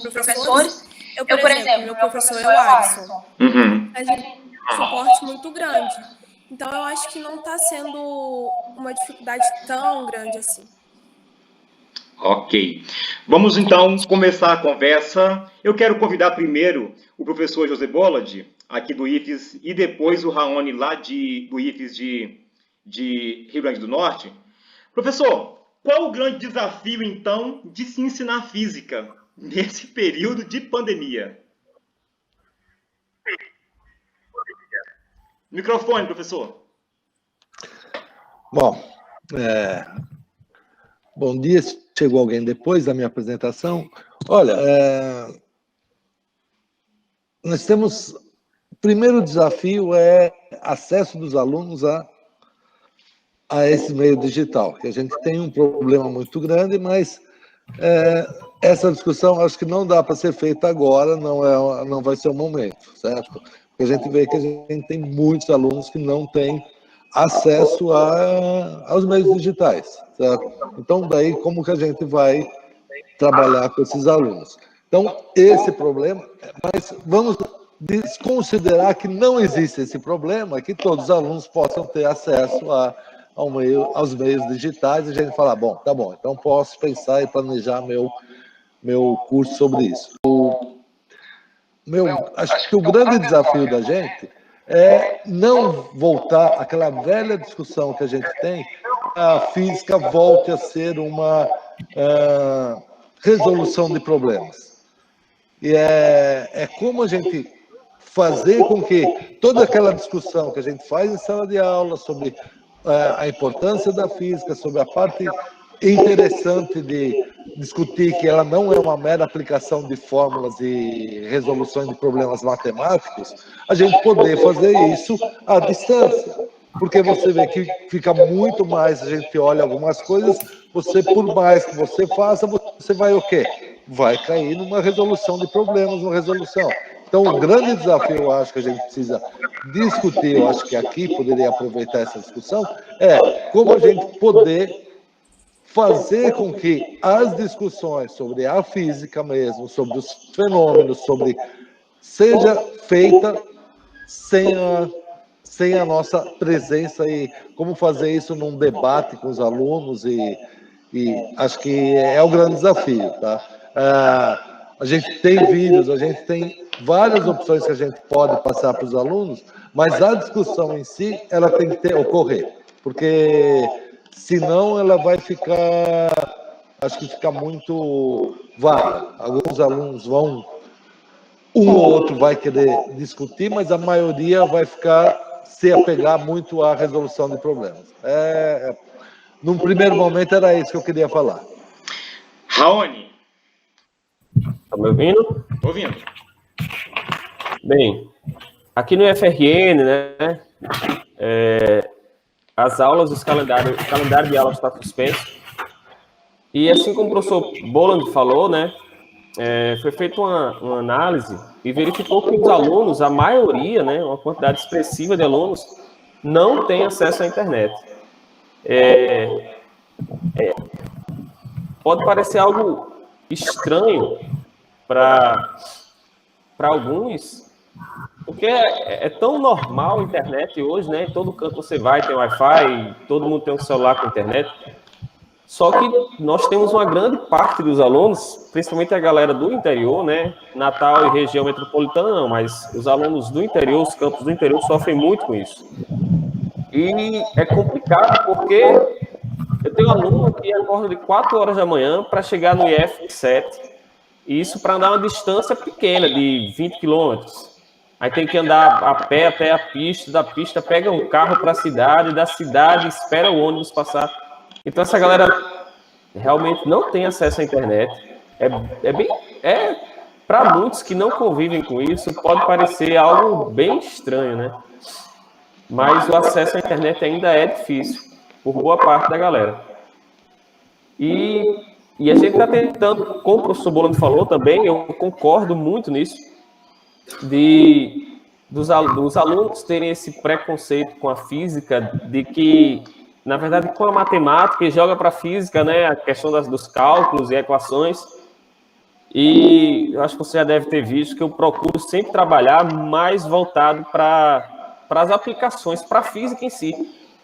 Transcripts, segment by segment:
professores. Eu, por exemplo, meu professor é o Alisson. A gente tem um suporte muito grande. Então, eu acho que não está sendo uma dificuldade tão grande assim. Ok. Vamos, então, começar a conversa. Eu quero convidar primeiro o professor José Bolad, aqui do IFES, e depois o Raoni, lá do IFES de Rio Grande do Norte. Professor, qual o grande desafio, então, de se ensinar física nesse período de pandemia? Microfone, professor. Bom, bom dia. Chegou alguém depois da minha apresentação? Olha, nós temos... O primeiro desafio é acesso dos alunos a esse meio digital, que a gente tem um problema muito grande, mas essa discussão acho que não dá para ser feita agora, não vai ser o momento, certo? Porque a gente vê que a gente tem muitos alunos que não têm acesso aos meios digitais, certo? Então, daí, como que a gente vai trabalhar com esses alunos? Então, esse problema, mas vamos desconsiderar que não existe esse problema, que todos os alunos possam ter acesso aos meios digitais, e a gente fala, bom, tá bom, então posso pensar e planejar meu curso sobre isso. Acho que o grande desafio da gente é não voltar àquela velha discussão que a gente tem, a física volte a ser uma resolução de problemas. E é como a gente fazer com que toda aquela discussão que a gente faz em sala de aula sobre a importância da física, sobre a parte interessante de discutir que ela não é uma mera aplicação de fórmulas e resoluções de problemas matemáticos, a gente poder fazer isso à distância. Porque você vê que fica muito mais, a gente olha algumas coisas, por mais que você faça, você vai o quê? Vai cair numa resolução de problemas, uma resolução. Então, o grande desafio, eu acho que a gente precisa discutir, eu acho que aqui poderia aproveitar essa discussão, é como a gente poder fazer com que as discussões sobre a física mesmo, sobre os fenômenos, seja feita sem a nossa presença, e como fazer isso num debate com os alunos, e acho que é o grande desafio, tá? A gente tem vídeos, a gente tem várias opções que a gente pode passar para os alunos, mas a discussão em si, ela tem que ocorrer, porque senão ela vai acho que fica muito vaga. Alguns alunos um ou outro vai querer discutir, mas a maioria vai se apegar muito à resolução de problemas. Num primeiro momento era isso que eu queria falar. Raoni. Tá me ouvindo? Tô ouvindo. Bem, aqui no FRN, né, as aulas, o calendário de aulas está suspenso. E assim como o professor Bolland falou, né, foi feita uma análise e verificou que os alunos, a maioria, né, uma quantidade expressiva de alunos, não tem acesso à internet. Pode parecer algo estranho para alguns, porque é tão normal a internet hoje, né? Em todo canto você vai, tem Wi-Fi, todo mundo tem um celular com internet. Só que nós temos uma grande parte dos alunos, principalmente a galera do interior, né? Natal e região metropolitana não, mas os alunos do interior, os campos do interior sofrem muito com isso. E é complicado porque eu tenho um aluno que acorda de 4 horas da manhã para chegar no IF 7, e isso para andar uma distância pequena, de 20 quilômetros. Aí tem que andar a pé até a pista, da pista pega um carro para a cidade, da cidade espera o ônibus passar. Então essa galera realmente não tem acesso à internet. Para muitos que não convivem com isso, pode parecer algo bem estranho, né? Mas o acesso à internet ainda é difícil, por boa parte da galera. E a gente está tentando, como o professor Bolland falou também, eu concordo muito nisso, dos alunos terem esse preconceito com a física, de que, na verdade, com a matemática, joga para a física, né, a questão dos cálculos e equações, E eu acho que você já deve ter visto que eu procuro sempre trabalhar mais voltado para as aplicações, para a física em si.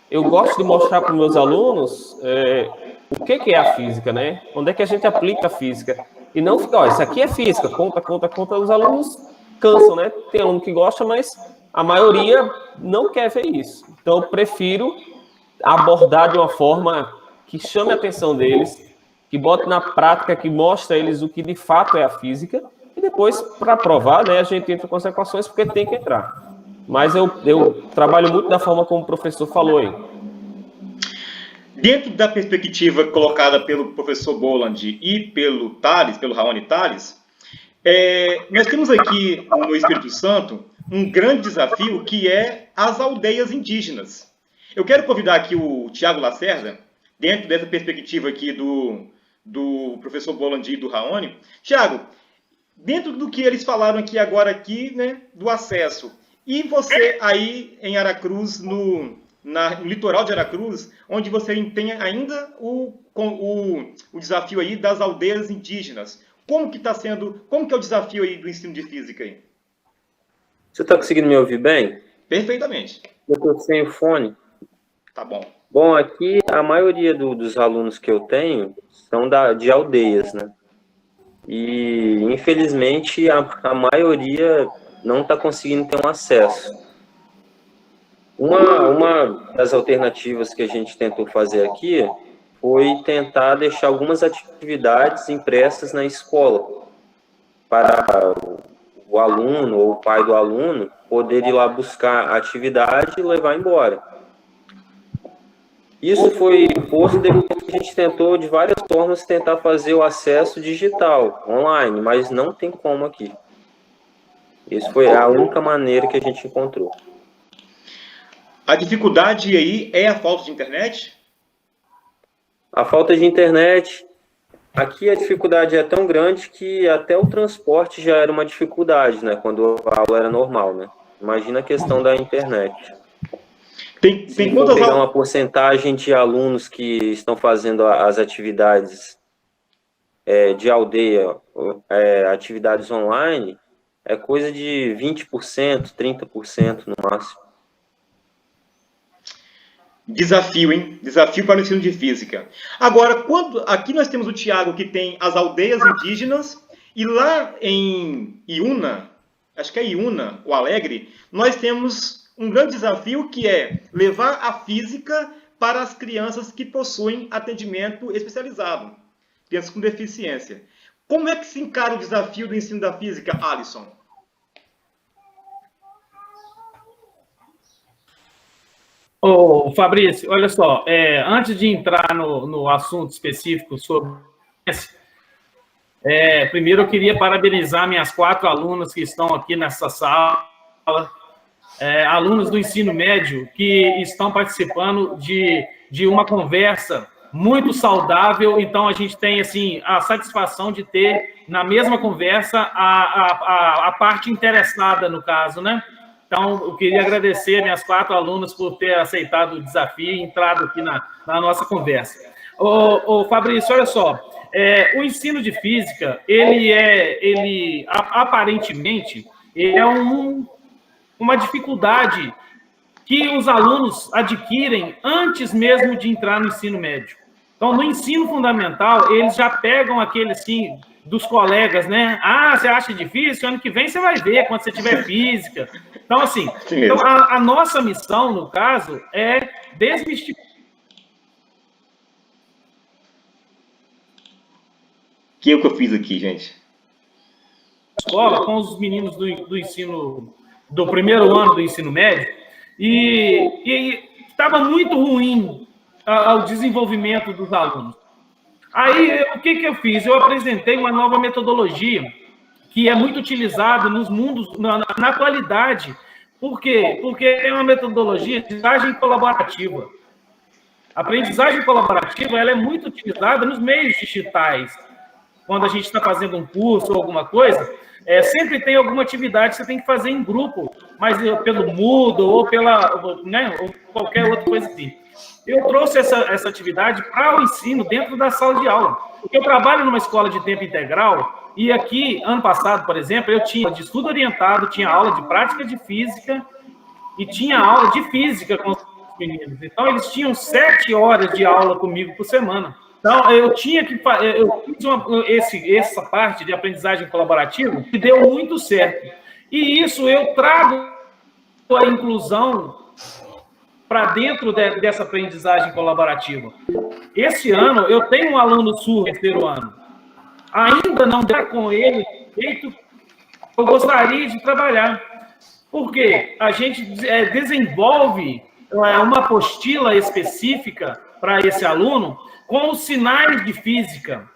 Eu gosto de mostrar para os meus alunos o que é a física, né? Onde é que a gente aplica a física. E não fica, ó, isso aqui é física, conta. Os alunos cansam, né? Tem aluno que gosta, mas a maioria não quer ver isso. Então, eu prefiro abordar de uma forma que chame a atenção deles, que bote na prática, que mostre a eles o que de fato é a física, e depois, para provar, né, a gente entra com as equações, porque tem que entrar. Mas eu trabalho muito da forma como o professor falou aí. Dentro da perspectiva colocada pelo professor Boland e pelo Raoni Tales, nós temos aqui no Espírito Santo um grande desafio que é as aldeias indígenas. Eu quero convidar aqui o Tiago Lacerda, dentro dessa perspectiva aqui do professor Boland e do Raoni. Tiago, dentro do que eles falaram aqui, né, do acesso, e você aí em Aracruz, no litoral de Aracruz, onde você tem ainda o desafio aí das aldeias indígenas. Como que é o desafio aí do ensino de física aí? Você está conseguindo me ouvir bem? Perfeitamente. Eu estou sem o fone. Tá bom. Bom, aqui a maioria dos alunos que eu tenho são de aldeias, né? E, infelizmente, a maioria não está conseguindo ter um acesso. Uma das alternativas que a gente tentou fazer aqui foi tentar deixar algumas atividades impressas na escola para o aluno ou o pai do aluno poder ir lá buscar a atividade e levar embora. Isso foi posto depois que a gente tentou, de várias formas, tentar fazer o acesso digital, online, mas não tem como aqui. Isso foi a única maneira que a gente encontrou. A dificuldade aí é a falta de internet? A falta de internet, aqui a dificuldade é tão grande que até o transporte já era uma dificuldade, né? Quando a aula era normal, né? Imagina a questão da internet. Se for pegar uma porcentagem de alunos que estão fazendo as atividades de aldeia, atividades online, é coisa de 20%, 30% no máximo. Desafio, hein? Desafio para o ensino de física. Agora, aqui nós temos o Tiago, que tem as aldeias indígenas, e lá em Iuna, acho que é Iuna, o Alegre, nós temos um grande desafio que é levar a física para as crianças que possuem atendimento especializado, crianças com deficiência. Como é que se encara o desafio do ensino da física, Alisson? Ô, Fabrício, olha só, antes de entrar no assunto específico sobre primeiro eu queria parabenizar minhas 4 alunas que estão aqui nessa sala, alunos do ensino médio que estão participando de uma conversa muito saudável. Então, a gente tem assim, a satisfação de ter, na mesma conversa, a parte interessada, no caso, né? Então, eu queria agradecer minhas 4 alunas por ter aceitado o desafio e entrado aqui na nossa conversa. Ô, Fabrício, olha só, o ensino de física, ele aparentemente, é uma dificuldade que os alunos adquirem antes mesmo de entrar no ensino médio. Então, no ensino fundamental, eles já pegam aquele, assim, dos colegas, né? Ah, você acha difícil? Ano que vem você vai ver, quando você tiver física. Então, assim, a nossa missão, no caso, é desmistificar. Que é o que eu fiz aqui, gente? Escola com os meninos do ensino, do primeiro ano do ensino médio, e estava muito ruim o desenvolvimento dos alunos. Aí, o que eu fiz? Eu apresentei uma nova metodologia que é muito utilizada nos mundos, na atualidade. Por quê? Porque é uma metodologia de aprendizagem colaborativa. A aprendizagem colaborativa ela é muito utilizada nos meios digitais. Quando a gente está fazendo um curso ou alguma coisa, sempre tem alguma atividade que você tem que fazer em grupo, mas pelo Moodle ou ou qualquer outra coisa assim. Eu trouxe essa atividade para o ensino dentro da sala de aula. Porque eu trabalho numa escola de tempo integral e aqui, ano passado, por exemplo, eu tinha de estudo orientado, tinha aula de prática de física e tinha aula de física com os meninos. Então, eles tinham 7 horas de aula comigo por semana. Então, eu tinha que... Eu fiz essa parte de aprendizagem colaborativa que deu muito certo. E isso eu trago a inclusão para dentro dessa aprendizagem colaborativa. Esse ano, eu tenho um aluno surdo, terceiro ano. Ainda não dá com ele feito eu gostaria de trabalhar. Porque a gente desenvolve uma apostila específica para esse aluno com os sinais de física.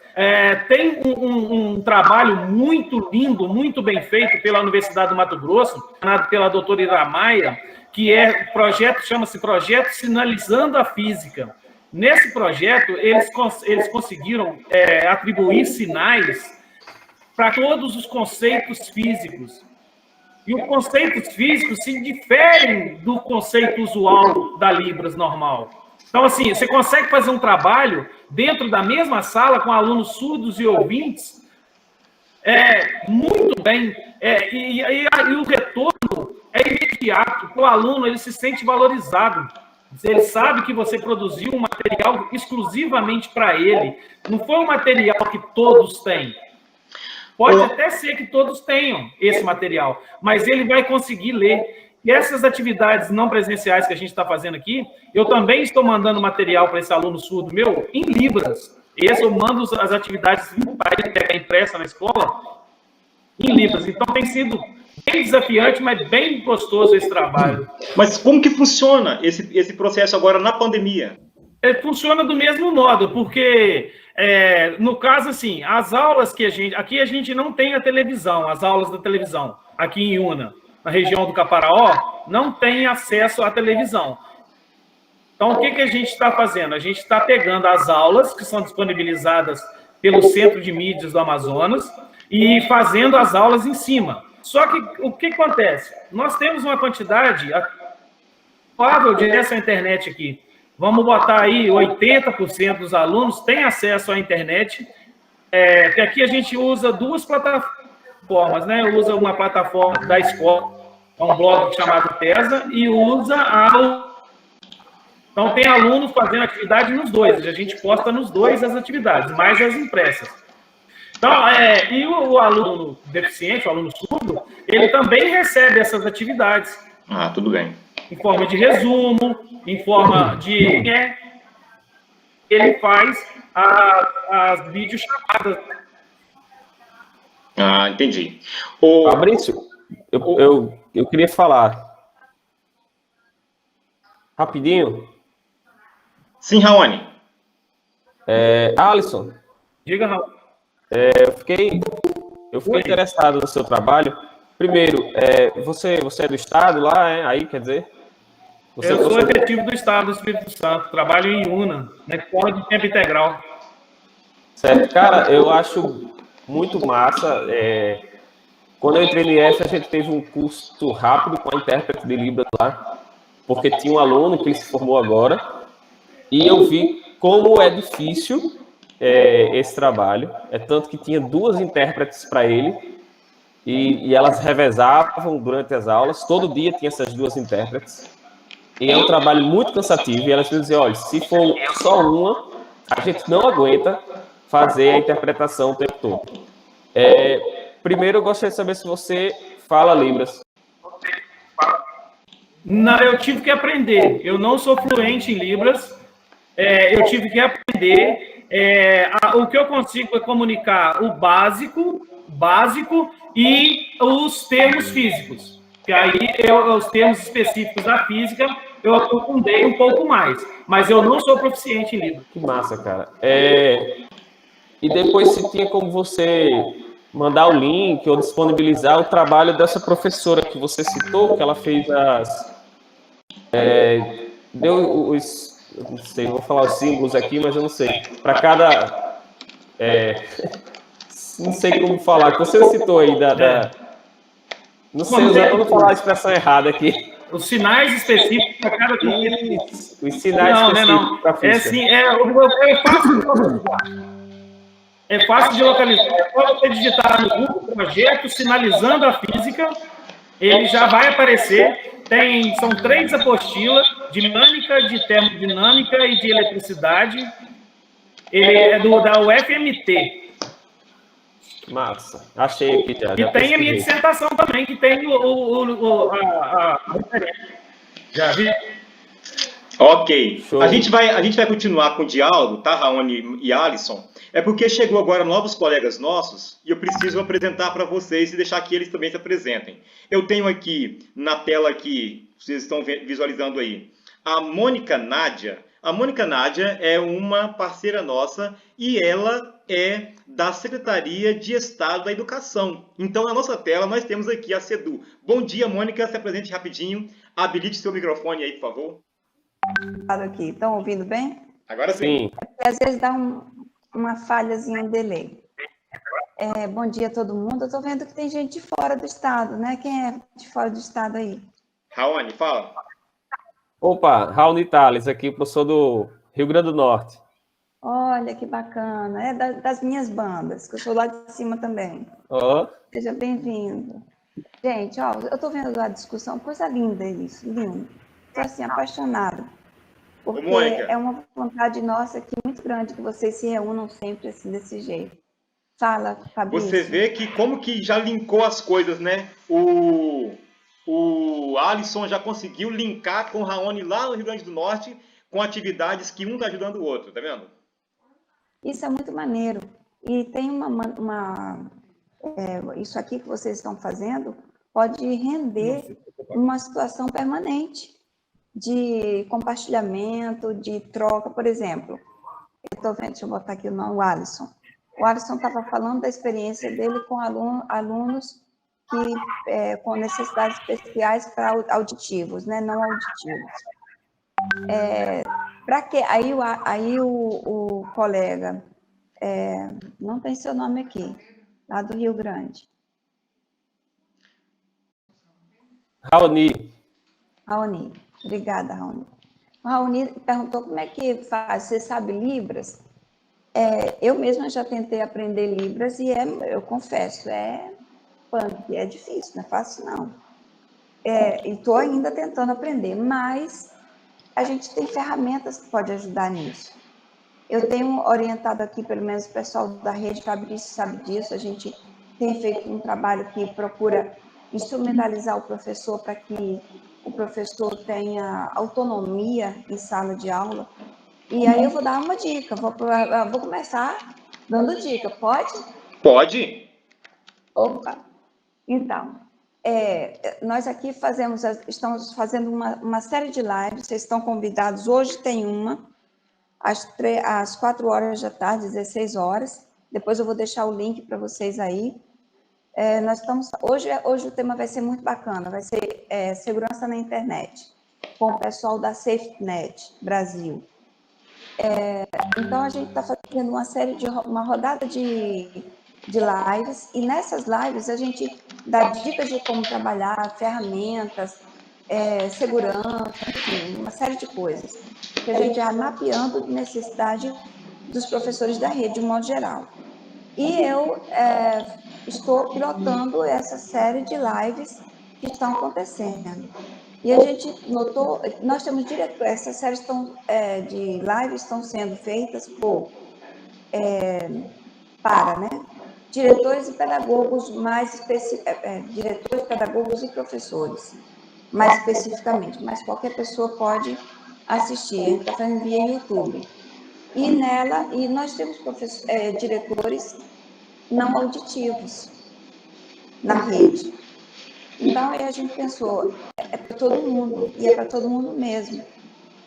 Tem um trabalho muito lindo, muito bem feito pela Universidade do Mato Grosso, pela doutora Ira Maia, que chama-se Projeto Sinalizando a Física. Nesse projeto, eles conseguiram atribuir sinais para todos os conceitos físicos. E os conceitos físicos se diferem do conceito usual da Libras normal. Então, assim, você consegue fazer um trabalho dentro da mesma sala com alunos surdos e ouvintes muito bem. E o retorno é imediato. O aluno ele se sente valorizado. Ele sabe que você produziu um material exclusivamente para ele. Não foi um material que todos têm. Pode até ser que todos tenham esse material, mas ele vai conseguir ler. E essas atividades não presenciais que a gente está fazendo aqui, eu também estou mandando material para esse aluno surdo meu em Libras. Eu mando as atividades impressa na escola em Libras. Então tem sido bem desafiante, mas bem gostoso esse trabalho. Mas como que funciona esse processo agora na pandemia? Funciona do mesmo modo, porque, no caso, assim, as aulas que aqui a gente não tem a televisão, as aulas da televisão, aqui em Iuna, na região do Caparaó, não tem acesso à televisão. Então, o que a gente está fazendo? A gente está pegando as aulas que são disponibilizadas pelo Centro de Mídias do Amazonas e fazendo as aulas em cima. Só que o que acontece? Nós temos uma quantidade razoável de acesso à internet aqui. Vamos botar aí 80% dos alunos têm acesso à internet. Que aqui a gente usa 2 plataformas, né? Usa uma plataforma da escola, um blog chamado TESA, e usa Então, tem alunos fazendo atividade nos 2. A gente posta nos 2 as atividades, mais as impressas. Então, e o aluno deficiente, o aluno surdo, ele também recebe essas atividades. Ah, tudo bem. Em forma de resumo, em forma de... Ele faz as videochamadas. Ah, entendi. Fabrício, eu queria falar rapidinho. Sim, Raoni. Alisson. Diga, Raul. Eu fiquei interessado no seu trabalho. Primeiro, você é do estado lá, aí, quer dizer? Eu sou efetivo do estado do Espírito Santo, trabalho em Iuna, na escola de tempo integral. Certo. Cara, eu acho muito massa. Quando eu entrei no IF, a gente teve um curso rápido com a intérprete de Libras lá, porque tinha um aluno que ele se formou agora, e eu vi como é difícil esse trabalho. Tanto que tinha 2 intérpretes para ele, e elas revezavam durante as aulas, todo dia tinha essas 2 intérpretes. E é um trabalho muito cansativo, e elas diziam, olha, se for só uma, a gente não aguenta fazer a interpretação o tempo todo. Primeiro, eu gostaria de saber se você fala Libras. Não, eu tive que aprender. Eu não sou fluente em Libras. Eu tive que aprender. O que eu consigo é comunicar o básico e os termos físicos. Que aí, os termos específicos da física, eu aprofundei um pouco mais. Mas eu não sou proficiente em Libras. Que massa, cara. E depois, se tinha como você mandar o link ou disponibilizar o trabalho dessa professora que você citou, que ela fez deu os... Eu não sei, vou falar os símbolos aqui, mas eu não sei. Para cada... não sei como falar, que você citou aí não sei usar para não falar a expressão errada aqui. Os sinais específicos para cada Os sinais específicos para a física. Eu faço É fácil de localizar. É só você digitar no Google projeto sinalizando a física, ele já vai aparecer. São 3 apostilas de mecânica, de termodinâmica e de eletricidade. Ele é da UFMT. Massa. Achei aqui já. E tem a minha dissertação também, que tem a referência. Já vi? Ok. Show. A gente vai continuar com o diálogo, tá, Raoni e Alisson? É porque chegou agora novos colegas nossos e eu preciso apresentar para vocês e deixar que eles também se apresentem. Eu tenho aqui na tela que vocês estão visualizando aí a Mônica Nádia. A Mônica Nádia é uma parceira nossa e ela é da Secretaria de Estado da Educação. Então, na nossa tela, nós temos aqui a CEDU. Bom dia, Mônica. Se apresente rapidinho. Habilite seu microfone aí, por favor. Aqui. Estão ouvindo bem? Agora sim. Às vezes dá uma falhazinha, um delay. Bom dia a todo mundo. Eu estou vendo que tem gente de fora do estado, né? Quem é de fora do estado aí? Raoni, fala. Opa, Raoni Tales, aqui, professor do Rio Grande do Norte. Olha, que bacana. É das minhas bandas, que eu sou lá de cima também. Oh. Seja bem-vindo. Gente, ó, eu estou vendo a discussão, coisa linda isso, lindo. Estou, assim, apaixonada. Porque é uma vontade nossa aqui muito grande que vocês se reúnam sempre assim, desse jeito. Fala, Fabrício. Você vê que como que já linkou as coisas, né? O Alisson já conseguiu linkar com o Raoni lá no Rio Grande do Norte com atividades que um está ajudando o outro, tá vendo? Isso é muito maneiro. E tem isso aqui que vocês estão fazendo pode render uma situação permanente de compartilhamento, de troca. Por exemplo, eu estou vendo, deixa eu botar aqui o nome, o Alisson. O Alisson estava falando da experiência dele com alunos com necessidades especiais para auditivos, né? Não auditivos. Para quê? Aí o colega, não tem seu nome aqui, lá do Rio Grande. Raoni. Raoni. Obrigada, Raoni. O Raoni perguntou como é que faz. Você sabe Libras? Eu mesma já tentei aprender Libras e eu confesso, punk, é difícil, não é fácil, não. E estou ainda tentando aprender, mas a gente tem ferramentas que podem ajudar nisso. Eu tenho orientado aqui, pelo menos o pessoal da rede, Fabrício sabe disso, a gente tem feito um trabalho que procura instrumentalizar o professor para que o professor tenha autonomia em sala de aula. E aí eu vou dar uma dica, vou começar dando dica, pode? Pode. Opa! Então, nós aqui estamos fazendo uma série de lives, vocês estão convidados, hoje tem uma, às 4 horas da tarde, 16 horas, depois eu vou deixar o link para vocês aí. Hoje o tema vai ser muito bacana, vai ser segurança na internet, com o pessoal da SafeNet Brasil. Então, a gente está fazendo uma rodada de lives, e nessas lives a gente dá dicas de como trabalhar, ferramentas, segurança, enfim, uma série de coisas, que a gente vai mapeando necessidade dos professores da rede, de um modo geral. E eu estou pilotando essa série de lives que estão acontecendo. E a gente notou, nós temos essas séries de lives estão sendo feitas para diretores e pedagogos diretores, pedagogos e professores, mais especificamente, mas qualquer pessoa pode assistir, a gente está fazendo via YouTube. E nós temos diretores não auditivos na rede. Então, aí a gente pensou, é para todo mundo, e é para todo mundo mesmo.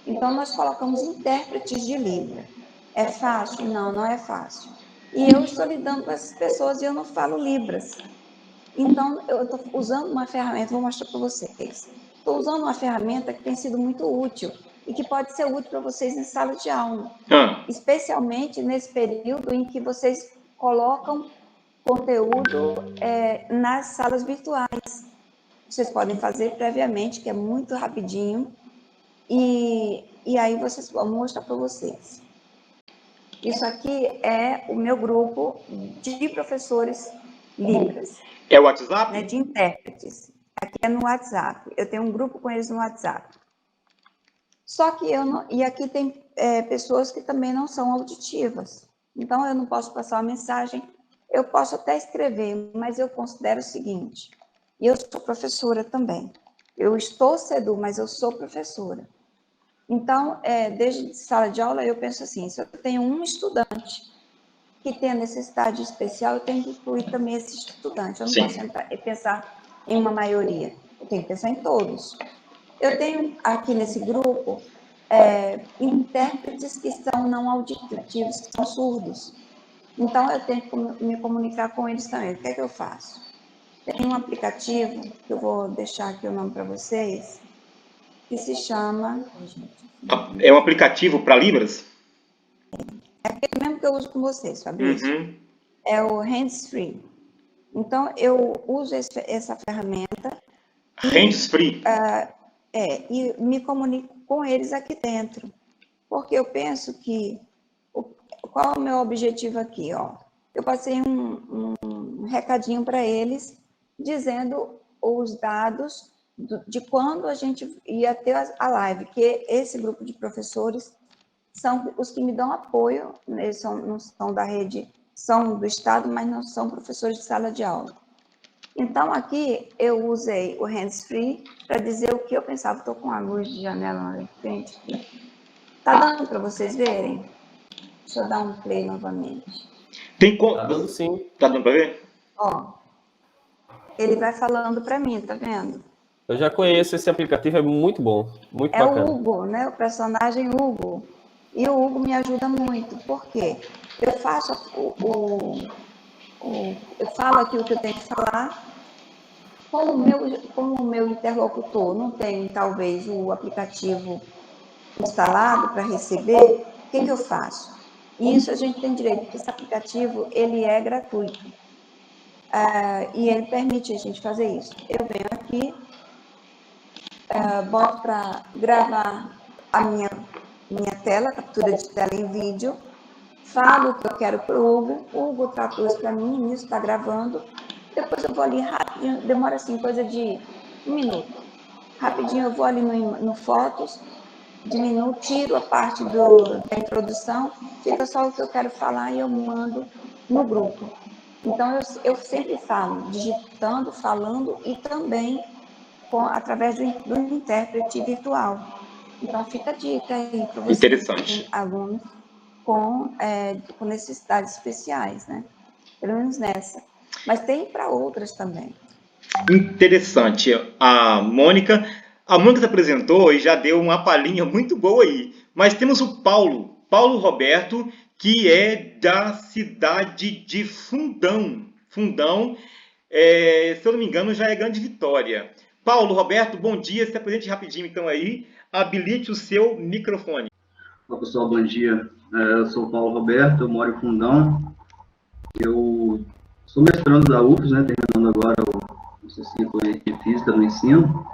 Então, nós colocamos intérpretes de Libra. É fácil? Não, não é fácil. E eu estou lidando com essas pessoas e eu não falo Libras. Então, eu estou usando uma ferramenta, vou mostrar para vocês. Estou usando uma ferramenta que tem sido muito útil e que pode ser útil para vocês em sala de aula. Especialmente nesse período em que vocês colocam conteúdo nas salas virtuais. Vocês podem fazer previamente, que é muito rapidinho, e aí vou mostrar para vocês. Isso aqui é o meu grupo de professores Libras. É o WhatsApp? Né, de intérpretes. Aqui é no WhatsApp. Eu tenho um grupo com eles no WhatsApp. Só que eu não... E aqui tem pessoas que também não são auditivas. Então, eu não posso passar uma mensagem. Eu posso até escrever, mas eu considero o seguinte. E eu sou professora também. Eu estou CEDU, mas eu sou professora. Então, desde sala de aula, eu penso assim, se eu tenho um estudante que tem a necessidade especial, eu tenho que incluir também esse estudante. Eu não posso pensar em uma maioria, eu tenho que pensar em todos. Eu tenho aqui nesse grupo intérpretes que são não auditivos, que são surdos. Então, eu tenho que me comunicar com eles também. O que é que eu faço? Tem um aplicativo, que eu vou deixar aqui o nome para vocês, que se chama... É um aplicativo para Libras? É aquele mesmo que eu uso com vocês, Fabrício. É o Hands-Free. Então, eu uso essa ferramenta. Hands-Free? E me comunico com eles aqui dentro. Porque eu penso que... Qual é o meu objetivo aqui? Ó? Eu passei um recadinho para eles, dizendo os dados de quando a gente ia ter a live, que esse grupo de professores são os que me dão apoio, eles não são da rede, são do Estado, mas não são professores de sala de aula. Então, aqui eu usei o hands-free para dizer o que eu pensava. Estou com a luz de janela na frente. Está dando para vocês verem? Deixa eu dar um play novamente. Tá dando sim. Está dando para ver? Ó, ele vai falando para mim, tá vendo? Eu já conheço esse aplicativo, é muito bom, muito bacana. É o Hugo, né? O personagem Hugo. E o Hugo me ajuda muito. Por quê? Eu faço eu falo aqui o que eu tenho que falar. Como o meu interlocutor não tem, talvez, o aplicativo instalado para receber, o que eu faço? Isso a gente tem direito, porque esse aplicativo, ele é gratuito. E ele permite a gente fazer isso. Eu venho aqui, boto para gravar a minha tela, captura de tela em vídeo, falo o que eu quero para o Hugo traduz para mim, isso está gravando, depois eu vou ali rapidinho, demora assim, coisa de 1 minuto. Rapidinho eu vou ali no Fotos, diminuo, tiro a parte da introdução, fica só o que eu quero falar e eu mando no grupo. Então, eu sempre falo, digitando, falando e também através do intérprete virtual. Então, fica a dica aí para vocês. Interessante. Alunos com necessidades especiais, né? Pelo menos nessa. Mas tem para outras também. Interessante. A Mônica se apresentou e já deu uma palhinha muito boa aí. Mas temos o Paulo Roberto, que é da cidade de Fundão. Fundão, se eu não me engano, já é Grande Vitória. Paulo Roberto, bom dia. Se apresente rapidinho, então, aí. Habilite o seu microfone. Olá, pessoal, bom dia. Eu sou o Paulo Roberto, eu moro em Fundão. Eu sou mestrando da UFES, né, terminando agora o ciclo de Física do Ensino.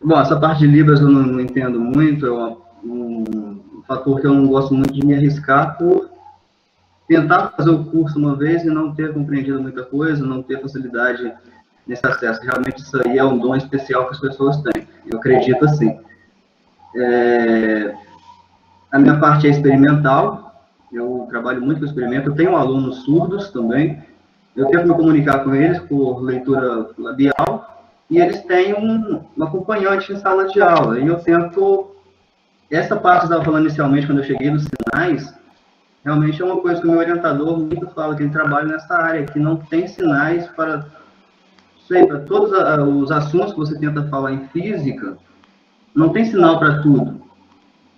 Bom, essa parte de Libras eu não entendo muito, é um fator que eu não gosto muito de me arriscar por tentar fazer o curso uma vez e não ter compreendido muita coisa, não ter facilidade nesse acesso. Realmente isso aí é um dom especial que as pessoas têm, eu acredito assim. A minha parte é experimental, eu trabalho muito com experimento, eu tenho alunos surdos também, eu tento me comunicar com eles por leitura labial, e eles têm um acompanhante em sala de aula, e eu tento... Essa parte que eu estava falando inicialmente, quando eu cheguei nos sinais, realmente é uma coisa que o meu orientador muito fala, que ele trabalha nessa área, que não tem sinais para todos os assuntos que você tenta falar em física, não tem sinal para tudo.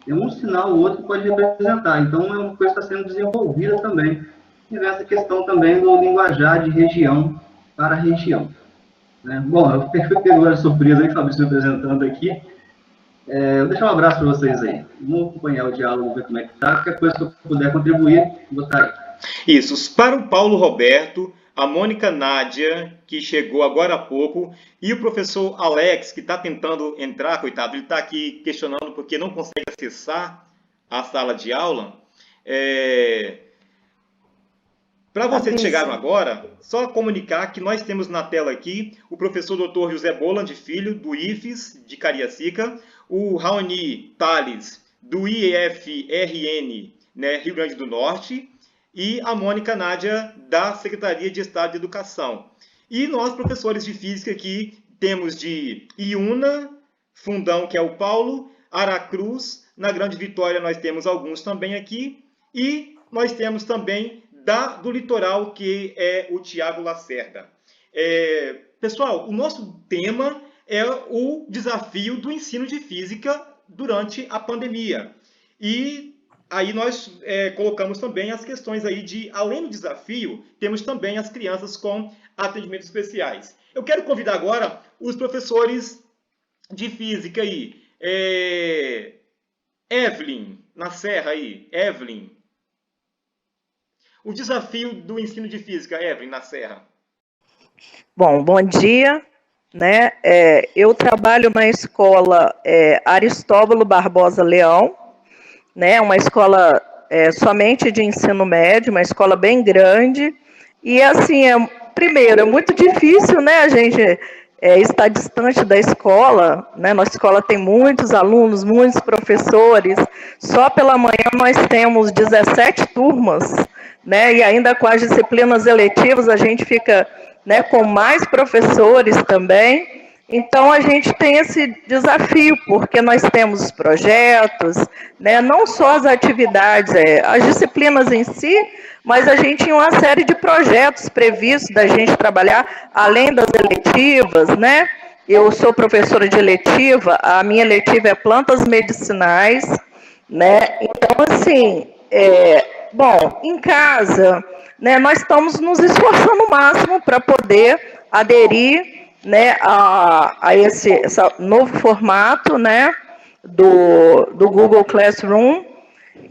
Tem um sinal ou outro que pode representar. Então, é uma coisa que está sendo desenvolvida também. E essa questão também do linguajar de região para região. Né? Bom, eu fui pego a surpresa aí, Fabrício, me apresentando aqui. Eu vou deixar um abraço para vocês aí. Vamos acompanhar o diálogo, ver como é que está. Qualquer coisa que eu puder contribuir, vou estar aí. Isso. Para o Paulo Roberto, a Mônica Nádia, que chegou agora há pouco, e o professor Alex, que está tentando entrar, coitado, ele está aqui questionando porque não consegue acessar a sala de aula. Para vocês que chegaram agora, só comunicar que nós temos na tela aqui o professor Dr. José Boland Filho, do IFES de Cariacica, o Raoni Tales, do IFRN, né, Rio Grande do Norte, e a Mônica Nádia, da Secretaria de Estado de Educação. E nós, professores de Física, aqui temos de Iuna, Fundão, que é o Paulo, Aracruz, na Grande Vitória nós temos alguns também aqui, e nós temos também do Litoral, que é o Tiago Lacerda. Pessoal, o nosso tema é o desafio do ensino de física durante a pandemia. E aí nós colocamos também as questões aí de, além do desafio, temos também as crianças com atendimentos especiais. Eu quero convidar agora os professores de física aí. Evelyn, na Serra aí. Evelyn. O desafio do ensino de física, Evelyn, na Serra. Bom dia. Né? Eu trabalho na escola Aristóbulo Barbosa Leão, né? Uma escola somente de ensino médio, uma escola bem grande. E, assim, primeiro, é muito difícil, né, a gente estar distante da escola, né? Nossa escola tem muitos alunos, muitos professores. Só pela manhã nós temos 17 turmas, né? E ainda com as disciplinas eletivas a gente fica, né, com mais professores também. Então a gente tem esse desafio, porque nós temos os projetos, né, não só as atividades, as disciplinas em si, mas a gente tem uma série de projetos previstos da gente trabalhar, além das eletivas, né? Eu sou professora de eletiva, a minha eletiva é plantas medicinais, né? Então, assim, bom, em casa, né, nós estamos nos esforçando o máximo para poder aderir, né, a esse novo formato, né, do Google Classroom.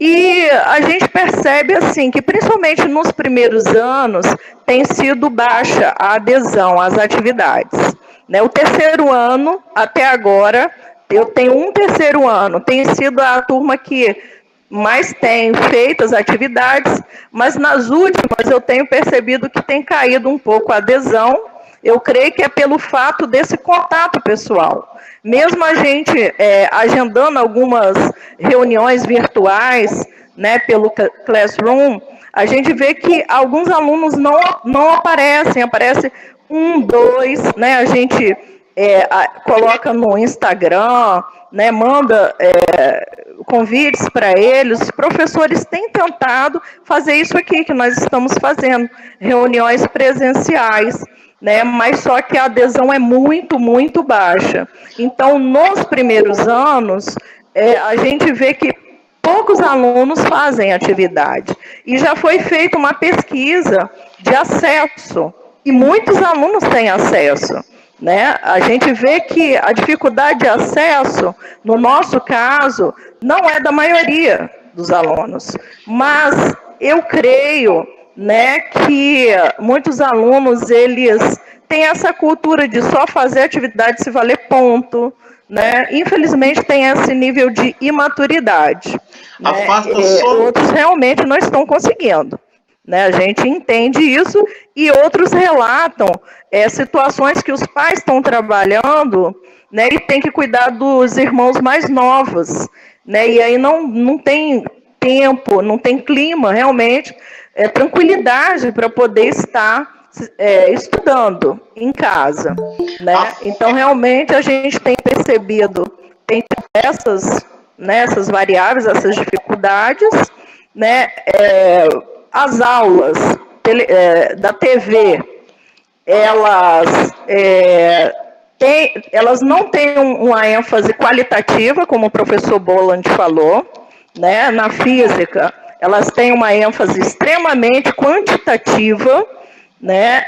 E a gente percebe, assim, que principalmente nos primeiros anos tem sido baixa a adesão às atividades, né? O terceiro ano, até agora, eu tenho um terceiro ano, tem sido a turma que mais tem feito as atividades, mas nas últimas eu tenho percebido que tem caído um pouco a adesão. Eu creio que é pelo fato desse contato pessoal. Mesmo a gente agendando algumas reuniões virtuais, né, pelo Classroom, a gente vê que alguns alunos não aparecem, aparece 1, 2, né, a gente coloca no Instagram, né, manda convites para eles. Os professores têm tentado fazer isso aqui que nós estamos fazendo, reuniões presenciais, né, mas só que a adesão é muito, muito baixa. Então, nos primeiros anos, a gente vê que poucos alunos fazem atividade. E já foi feita uma pesquisa de acesso, e muitos alunos têm acesso, né? A gente vê que a dificuldade de acesso, no nosso caso, não é da maioria dos alunos, mas eu creio, né, que muitos alunos, eles têm essa cultura de só fazer atividade se valer ponto, né? Infelizmente tem esse nível de imaturidade, né? Outros realmente não estão conseguindo, né? A gente entende isso, e outros relatam situações que os pais estão trabalhando, né, e tem que cuidar dos irmãos mais novos, né? E aí não tem tempo, não tem clima realmente, tranquilidade para poder estar estudando em casa, né? Então, realmente, a gente tem percebido essas variáveis, essas dificuldades, né? As aulas da TV, elas não têm uma ênfase qualitativa, como o professor Boland falou, né? Na física, elas têm uma ênfase extremamente quantitativa, né?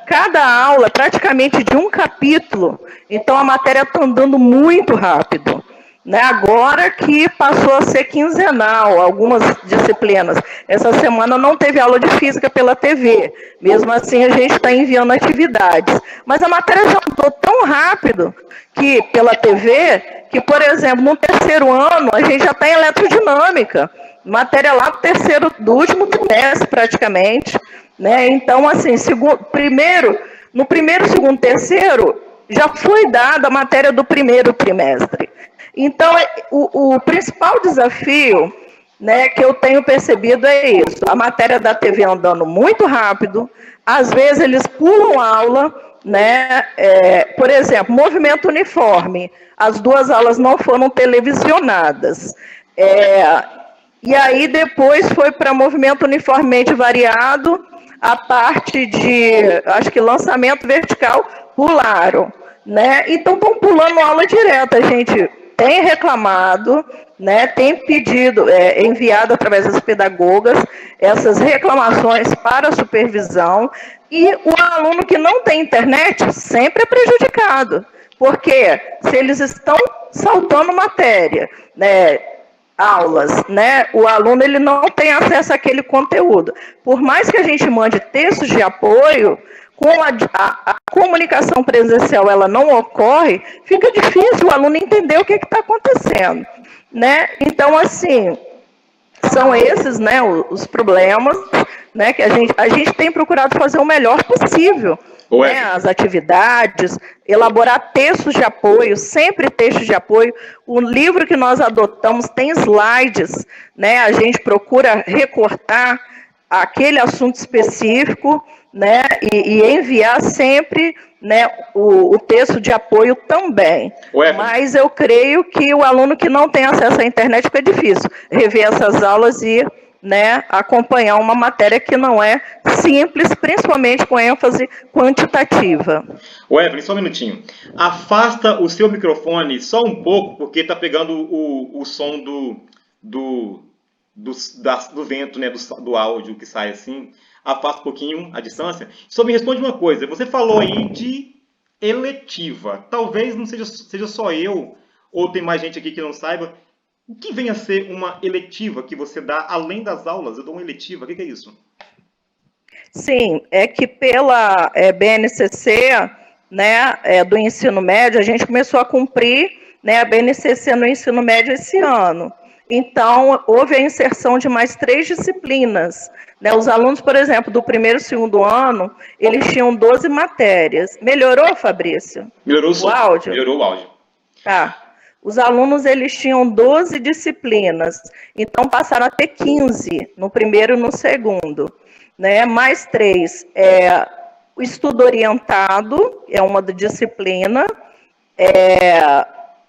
Cada aula é praticamente de um capítulo, então a matéria está andando muito rápido, né? Agora que passou a ser quinzenal, algumas disciplinas. Essa semana não teve aula de física pela TV, mesmo assim a gente está enviando atividades. Mas a matéria já andou tão rápido que, pela TV, que, por exemplo, no terceiro ano a gente já está em eletrodinâmica, matéria lá do último trimestre, praticamente, né? Então, assim, no primeiro, segundo, terceiro, já foi dada a matéria do primeiro trimestre. Então, o principal desafio, né, que eu tenho percebido é isso. A matéria da TV andando muito rápido, às vezes eles pulam aula, né? Por exemplo, movimento uniforme. As 2 aulas não foram televisionadas. E aí depois foi para movimento uniformemente variado, a parte de, acho que lançamento vertical, pularam, né? Então estão pulando aula direta, a gente tem reclamado, né? Tem pedido, enviado através das pedagogas, essas reclamações para a supervisão, e o aluno que não tem internet sempre é prejudicado, porque se eles estão saltando matéria, né? Aulas, né? O aluno ele não tem acesso àquele conteúdo. Por mais que a gente mande textos de apoio, com a comunicação presencial ela não ocorre, fica difícil o aluno entender o que está acontecendo, né? Então, assim, são esses, né, os problemas, né, que a gente tem procurado fazer o melhor possível. Né, as atividades, elaborar textos de apoio, sempre textos de apoio. O livro que nós adotamos tem slides, né, a gente procura recortar aquele assunto específico, né, e enviar sempre, né, o texto de apoio também. Mas eu creio que o aluno que não tem acesso à internet fica difícil rever essas aulas e, né, acompanhar uma matéria que não é simples, principalmente com ênfase quantitativa. Evelyn, só um minutinho. Afasta o seu microfone só um pouco, porque está pegando o som do vento, né, do áudio que sai assim. Afasta um pouquinho a distância. Só me responde uma coisa. Você falou aí de eletiva. Talvez não seja só eu, ou tem mais gente aqui que não saiba. O que vem a ser uma eletiva que você dá além das aulas? Eu dou uma eletiva, o que é isso? Sim, é que pela BNCC, né, do ensino médio, a gente começou a cumprir, né, a BNCC no ensino médio esse ano. Então, houve a inserção de mais 3 disciplinas. Né? Os alunos, por exemplo, do primeiro e segundo ano, eles tinham 12 matérias. Melhorou, Fabrício? Melhorou o áudio? Melhorou o áudio. Tá. Os alunos, eles tinham 12 disciplinas, então passaram a ter 15 no primeiro e no segundo, né? Mais 3, o estudo orientado, é uma disciplina,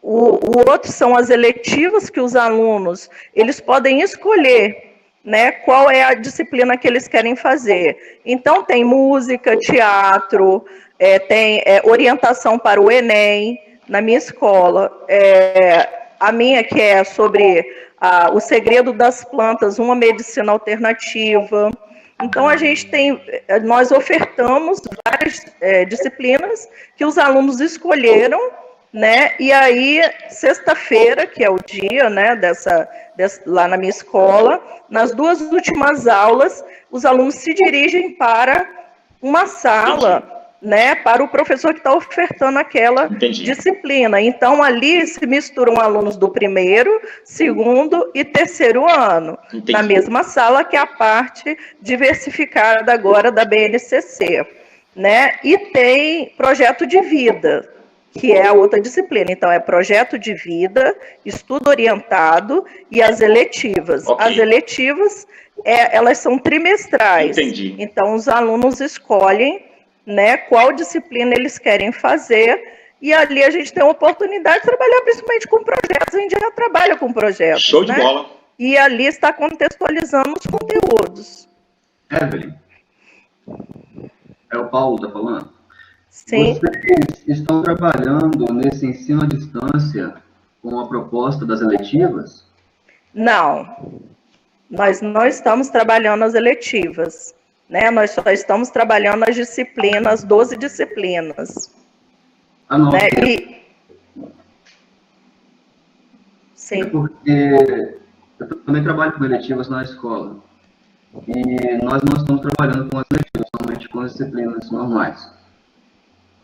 o outro são as eletivas que os alunos, eles podem escolher, né, qual é a disciplina que eles querem fazer. Então, tem música, teatro, tem orientação para o Enem. Na minha escola, a minha que é sobre o segredo das plantas, uma medicina alternativa. Então, nós ofertamos várias disciplinas que os alunos escolheram, né? E aí, sexta-feira, que é o dia, né, lá na minha escola, nas 2 últimas aulas, os alunos se dirigem para uma sala, né, para o professor que está ofertando aquela disciplina. Então, ali se misturam alunos do primeiro, segundo e terceiro ano, na mesma sala, que é a parte diversificada agora da BNCC. Né? E tem projeto de vida, que é a outra disciplina. Então, é projeto de vida, estudo orientado e as eletivas. As eletivas, elas são trimestrais. Então, os alunos escolhem, né, qual disciplina eles querem fazer, e ali a gente tem a oportunidade de trabalhar principalmente com projetos. A gente já trabalha com projetos. Show de bola. E ali está contextualizando os conteúdos. Evelyn, é o Paulo que está falando? Sim. Vocês estão trabalhando nesse ensino à distância com a proposta das eletivas? Não. Nós não estamos trabalhando as eletivas. Né? Nós só estamos trabalhando as disciplinas, 12 disciplinas. Não. Né? Sim. É porque eu também trabalho com eletivas na escola. E nós não estamos trabalhando com as eletivas, somente com as disciplinas normais.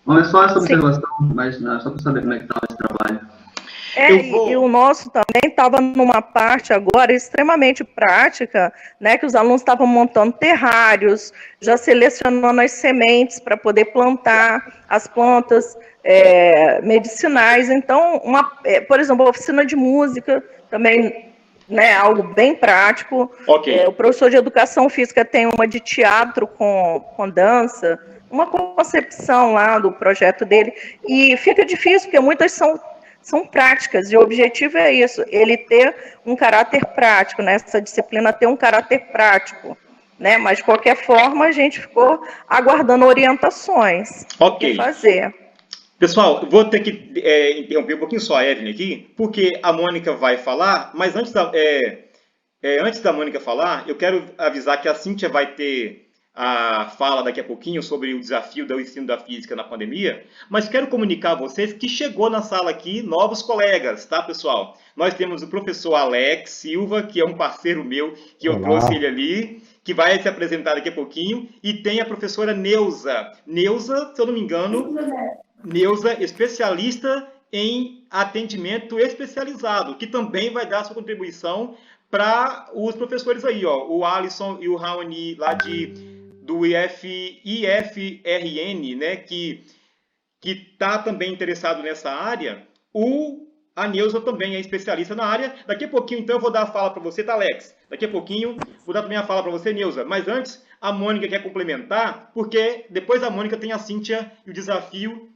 Bom, é só essa observação, mas não, só para saber como é que está esse trabalho. E o nosso também estava numa parte agora extremamente prática, né, que os alunos estavam montando terrários, já selecionando as sementes para poder plantar as plantas medicinais. Então, por exemplo, a oficina de música também, né, algo bem prático. Ok. O professor de educação física tem uma de teatro com dança, uma concepção lá do projeto dele, e fica difícil, porque muitas são práticas, e o objetivo é isso, ele ter um caráter prático, né, essa disciplina ter um caráter prático, né, mas de qualquer forma a gente ficou aguardando orientações Ok. de fazer. Pessoal, vou ter que interromper um pouquinho só a Evelyn aqui, porque a Mônica vai falar, mas antes da Mônica falar, eu quero avisar que a Cíntia vai ter a fala daqui a pouquinho sobre o desafio do ensino da física na pandemia, mas quero comunicar a vocês que chegou na sala aqui novos colegas, tá, pessoal? Nós temos o professor Alex Silva, que é um parceiro meu, que eu trouxe ele ali, que vai se apresentar daqui a pouquinho, e tem a professora Neuza. Neuza, se eu não me engano, Neuza, especialista em atendimento especializado, que também vai dar sua contribuição para os professores aí, ó, o Alisson e o Raoni lá do IFRN, né, que está também interessado nessa área. A Neuza também é especialista na área. Daqui a pouquinho, então, eu vou dar a fala para você, tá, Alex? Daqui a pouquinho, vou dar também a fala para você, Neuza. Mas antes, a Mônica quer complementar, porque depois da Mônica tem a Cíntia e o desafio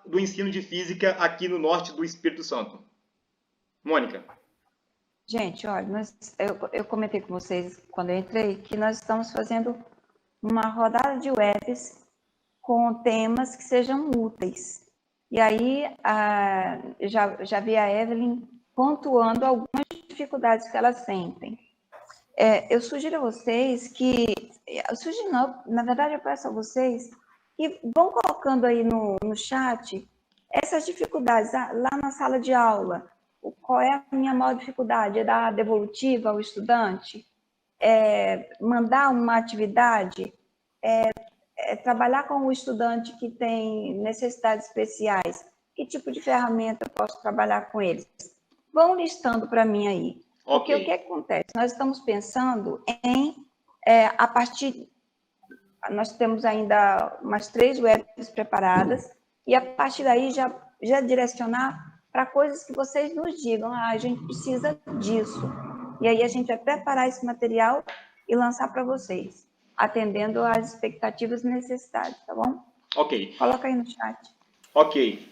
do ensino de física aqui no norte do Espírito Santo. Mônica. Gente, olha, eu comentei com vocês, quando eu entrei, que nós estamos fazendo uma rodada de webs com temas que sejam úteis. E aí, já vi a Evelyn pontuando algumas dificuldades que elas sentem. Eu sugiro a vocês que... na verdade, eu peço a vocês que vão colocando aí no chat essas dificuldades lá na sala de aula. Qual é a minha maior dificuldade? É dar devolutiva ao estudante? Mandar uma atividade? Trabalhar com o estudante que tem necessidades especiais? Que tipo de ferramenta eu posso trabalhar com eles? Vão listando para mim aí. Porque o que acontece? Nós estamos pensando em, a partir... Nós temos ainda umas 3 webs preparadas, e a partir daí já direcionar para coisas que vocês nos digam, a gente precisa disso. E aí a gente vai preparar esse material e lançar para vocês, atendendo às expectativas e necessidades, tá bom? Ok. Coloca aí no chat. Ok.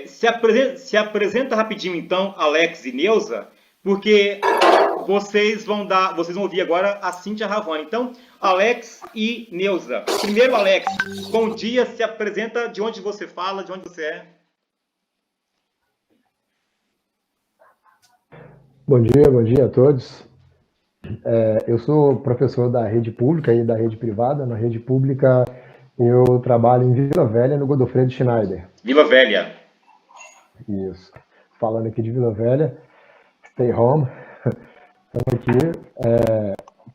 Se apresenta rapidinho, então, Alex e Neuza, porque vocês vão ouvir agora a Cíntia Ravani. Então, Alex e Neuza. Primeiro, Alex, bom dia, se apresenta, de onde você fala, de onde você é. Bom dia a todos. Eu sou professor da rede pública e da rede privada. Na rede pública, eu trabalho em Vila Velha, no Godofredo Schneider. Vila Velha. Isso. Falando aqui de Vila Velha, stay home. Estamos aqui.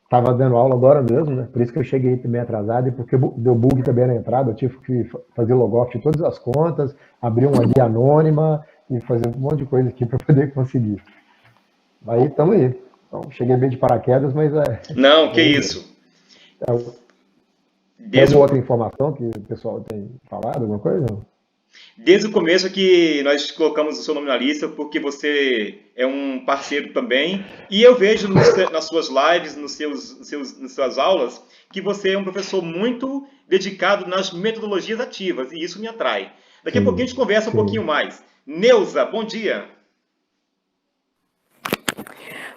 Estava dando aula agora mesmo, né? Por isso que eu cheguei meio atrasado e porque deu bug também na entrada. Eu tive que fazer logout de todas as contas, abrir uma guia anônima e fazer um monte de coisa aqui para poder conseguir. Aí estamos aí. Então, cheguei bem de paraquedas, mas Não, que isso. Tem alguma outra informação que o pessoal tem falado, alguma coisa? Desde o começo que nós colocamos o seu nome na lista, porque você é um parceiro também, e eu vejo nas suas lives, nas suas aulas, que você é um professor muito dedicado nas metodologias ativas, e isso me atrai. Daqui a pouquinho a gente conversa um pouquinho mais. Neuza, bom dia.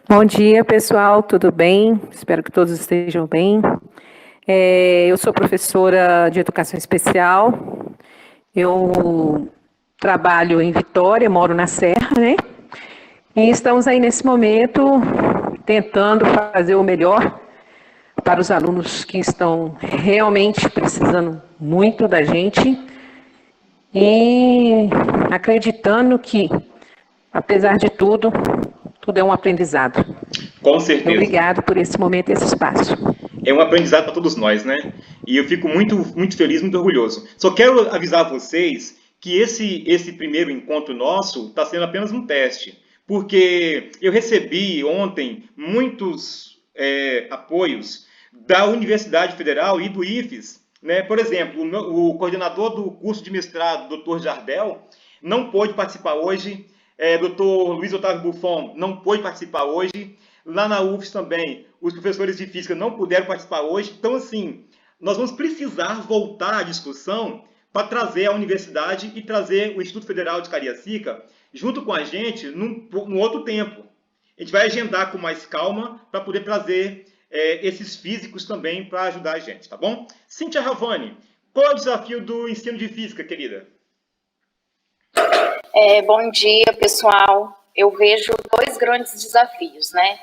Bom dia, pessoal, tudo bem? Espero que todos estejam bem. Eu sou professora de educação especial, eu trabalho em Vitória, moro na Serra, né? E estamos aí nesse momento tentando fazer o melhor para os alunos que estão realmente precisando muito da gente e acreditando que, apesar de tudo, tudo é um aprendizado. Com certeza. Obrigado por esse momento e esse espaço. É um aprendizado para todos nós, né? E eu fico muito, muito feliz, muito orgulhoso. Só quero avisar vocês que esse primeiro encontro nosso está sendo apenas um teste, porque eu recebi ontem muitos apoios da Universidade Federal e do IFES, né? Por exemplo, o coordenador do curso de mestrado, Dr. Jardel, não pôde participar hoje, Dr. Luiz Otávio Buffon não pôde participar hoje, lá na UFES também, os professores de física não puderam participar hoje. Então, assim, nós vamos precisar voltar à discussão para trazer a universidade e trazer o Instituto Federal de Cariacica junto com a gente num outro tempo. A gente vai agendar com mais calma para poder trazer esses físicos também para ajudar a gente, tá bom? Cíntia Ravani, qual é o desafio do ensino de física, querida? Bom dia, pessoal. Eu vejo 2 grandes desafios, né?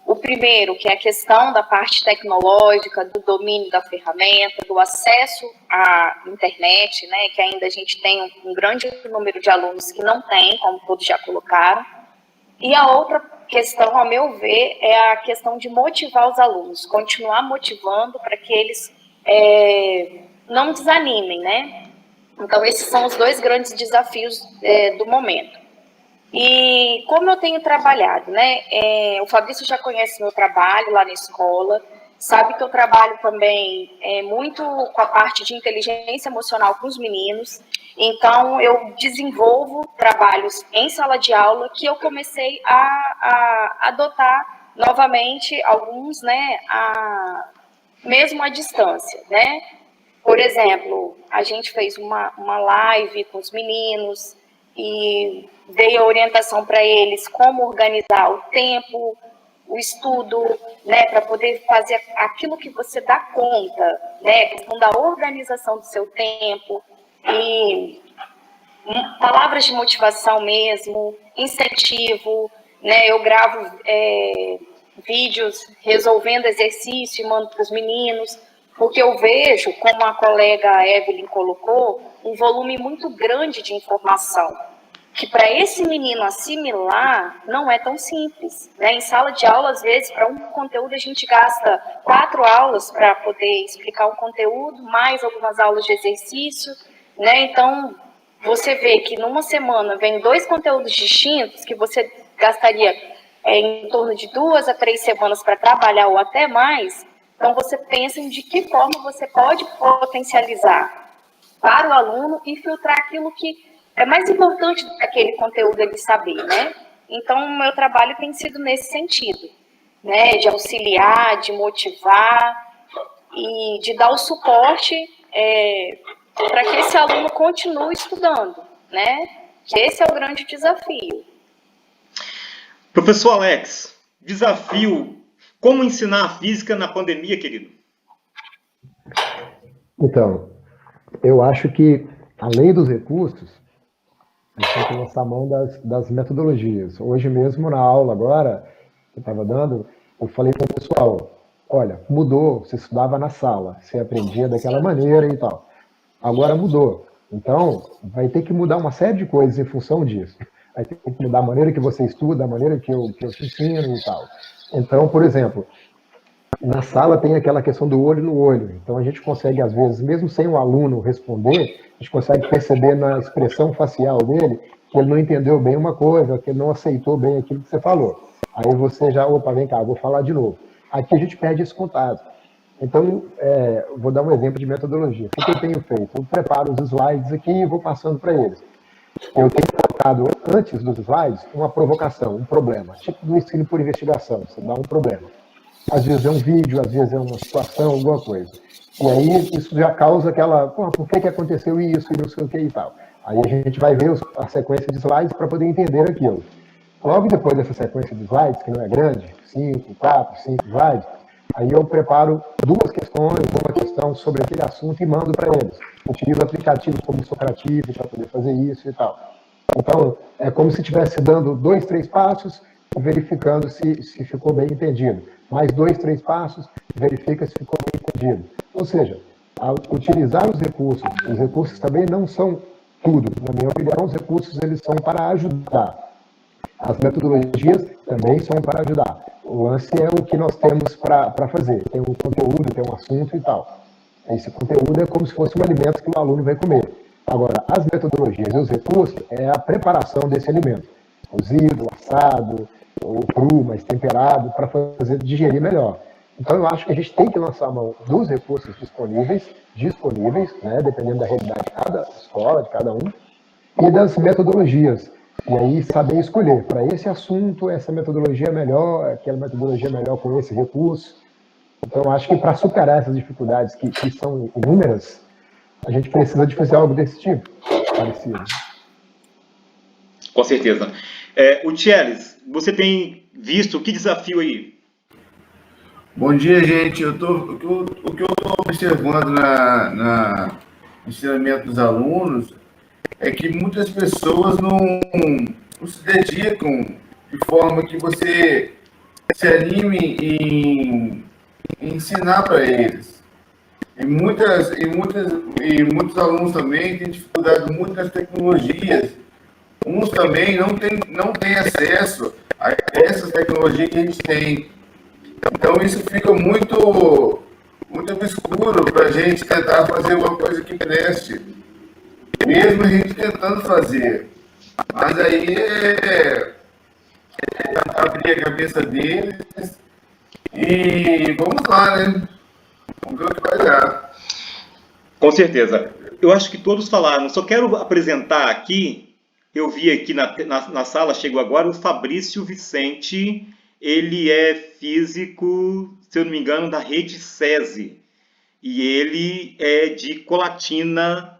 O primeiro, que é a questão da parte tecnológica, do domínio da ferramenta, do acesso à internet, né? Que ainda a gente tem um grande número de alunos que não tem, como todos já colocaram. E a outra questão, ao meu ver, é a questão de motivar os alunos, continuar motivando para que eles não desanimem, né? Então, esses são os 2 grandes desafios do momento. E como eu tenho trabalhado, né? O Fabrício já conhece meu trabalho lá na escola, sabe que eu trabalho também muito com a parte de inteligência emocional com os meninos. Então, eu desenvolvo trabalhos em sala de aula que eu comecei a adotar novamente alguns, né? Mesmo à distância, né? Por exemplo, a gente fez uma live com os meninos e dei a orientação para eles como organizar o tempo, o estudo, né, para poder fazer aquilo que você dá conta, né, questão da organização do seu tempo, e palavras de motivação mesmo, incentivo, né, eu gravo vídeos resolvendo exercício e mando para os meninos, porque eu vejo, como a colega Evelyn colocou, um volume muito grande de informação, que para esse menino assimilar não é tão simples, né? Em sala de aula, às vezes, para um conteúdo a gente gasta 4 aulas para poder explicar um conteúdo, mais algumas aulas de exercício, né? Então, você vê que numa semana vem 2 conteúdos distintos que você gastaria em torno de 2 a 3 semanas para trabalhar ou até mais. Então, você pensa em de que forma você pode potencializar para o aluno e filtrar aquilo que é mais importante daquele conteúdo ele saber, né? Então, o meu trabalho tem sido nesse sentido, né? De auxiliar, de motivar e de dar o suporte para que esse aluno continue estudando, né? Que esse é o grande desafio. Professor Alex, desafio, como ensinar a física na pandemia, querido? Então, eu acho que, além dos recursos, a gente tem que lançar a mão das metodologias. Hoje mesmo, na aula agora, que eu estava dando, eu falei para o pessoal, olha, mudou, você estudava na sala, você aprendia daquela maneira e tal. Agora mudou. Então, vai ter que mudar uma série de coisas em função disso. Vai ter que mudar a maneira que você estuda, a maneira que eu te ensino e tal. Então, por exemplo, na sala tem aquela questão do olho no olho. Então, a gente consegue, às vezes, mesmo sem o aluno responder, a gente consegue perceber na expressão facial dele que ele não entendeu bem uma coisa, que ele não aceitou bem aquilo que você falou. Aí você já, opa, vem cá, vou falar de novo. Aqui a gente perde esse contato. Então, vou dar um exemplo de metodologia. O que eu tenho feito? Eu preparo os slides aqui e vou passando para eles. Eu tenho colocado, antes dos slides, uma provocação, um problema, tipo do ensino por investigação, você dá um problema. Às vezes é um vídeo, às vezes é uma situação, alguma coisa. E aí isso já causa aquela, por que aconteceu isso e não sei o que e tal. Aí a gente vai ver a sequência de slides para poder entender aquilo. Logo depois dessa sequência de slides, que não é grande, 5, 4, 5 slides, aí eu preparo 2 questões, uma questão sobre aquele assunto e mando para eles. Utilizo aplicativos como o Socrative para poder fazer isso e tal. Então, é como se estivesse dando 2, 3 passos e verificando se ficou bem entendido. Mais 2, 3 passos, verifica se ficou bem entendido. Ou seja, ao utilizar os recursos também não são tudo. Na minha opinião, os recursos eles são para ajudar. As metodologias também são para ajudar. O lance é o que nós temos para fazer. Tem um conteúdo, tem um assunto e tal. Esse conteúdo é como se fosse um alimento que o aluno vai comer. Agora, as metodologias e os recursos é a preparação desse alimento, cozido, assado, ou cru, mas temperado, para fazer digerir melhor. Então, eu acho que a gente tem que lançar a mão dos recursos disponíveis, né, dependendo da realidade de cada escola, de cada um, e das metodologias. E aí, saber escolher, para esse assunto, essa metodologia é melhor, aquela metodologia é melhor com esse recurso. Então, eu acho que para superar essas dificuldades que são inúmeras, a gente precisa de fazer algo desse tipo, parecido. Com certeza. O Thielis, você tem visto que desafio aí? Bom dia, gente. O que eu estou observando no ensinamento dos alunos é que muitas pessoas não se dedicam de forma que você se anime em ensinar para eles. E muitos alunos também têm dificuldade muito nas tecnologias. Uns também não têm acesso a essas tecnologias que a gente tem. Então, isso fica muito obscuro para a gente tentar fazer uma coisa que preste, mesmo a gente tentando fazer. Mas aí é abrir a cabeça deles e vamos lá, né? Vamos ver o que vai dar. Com certeza. Eu acho que todos falaram. Só quero apresentar aqui, eu vi aqui na sala, chegou agora, o Fabrício Vicente. Ele é físico, se eu não me engano, da rede SESI. E ele é de Colatina,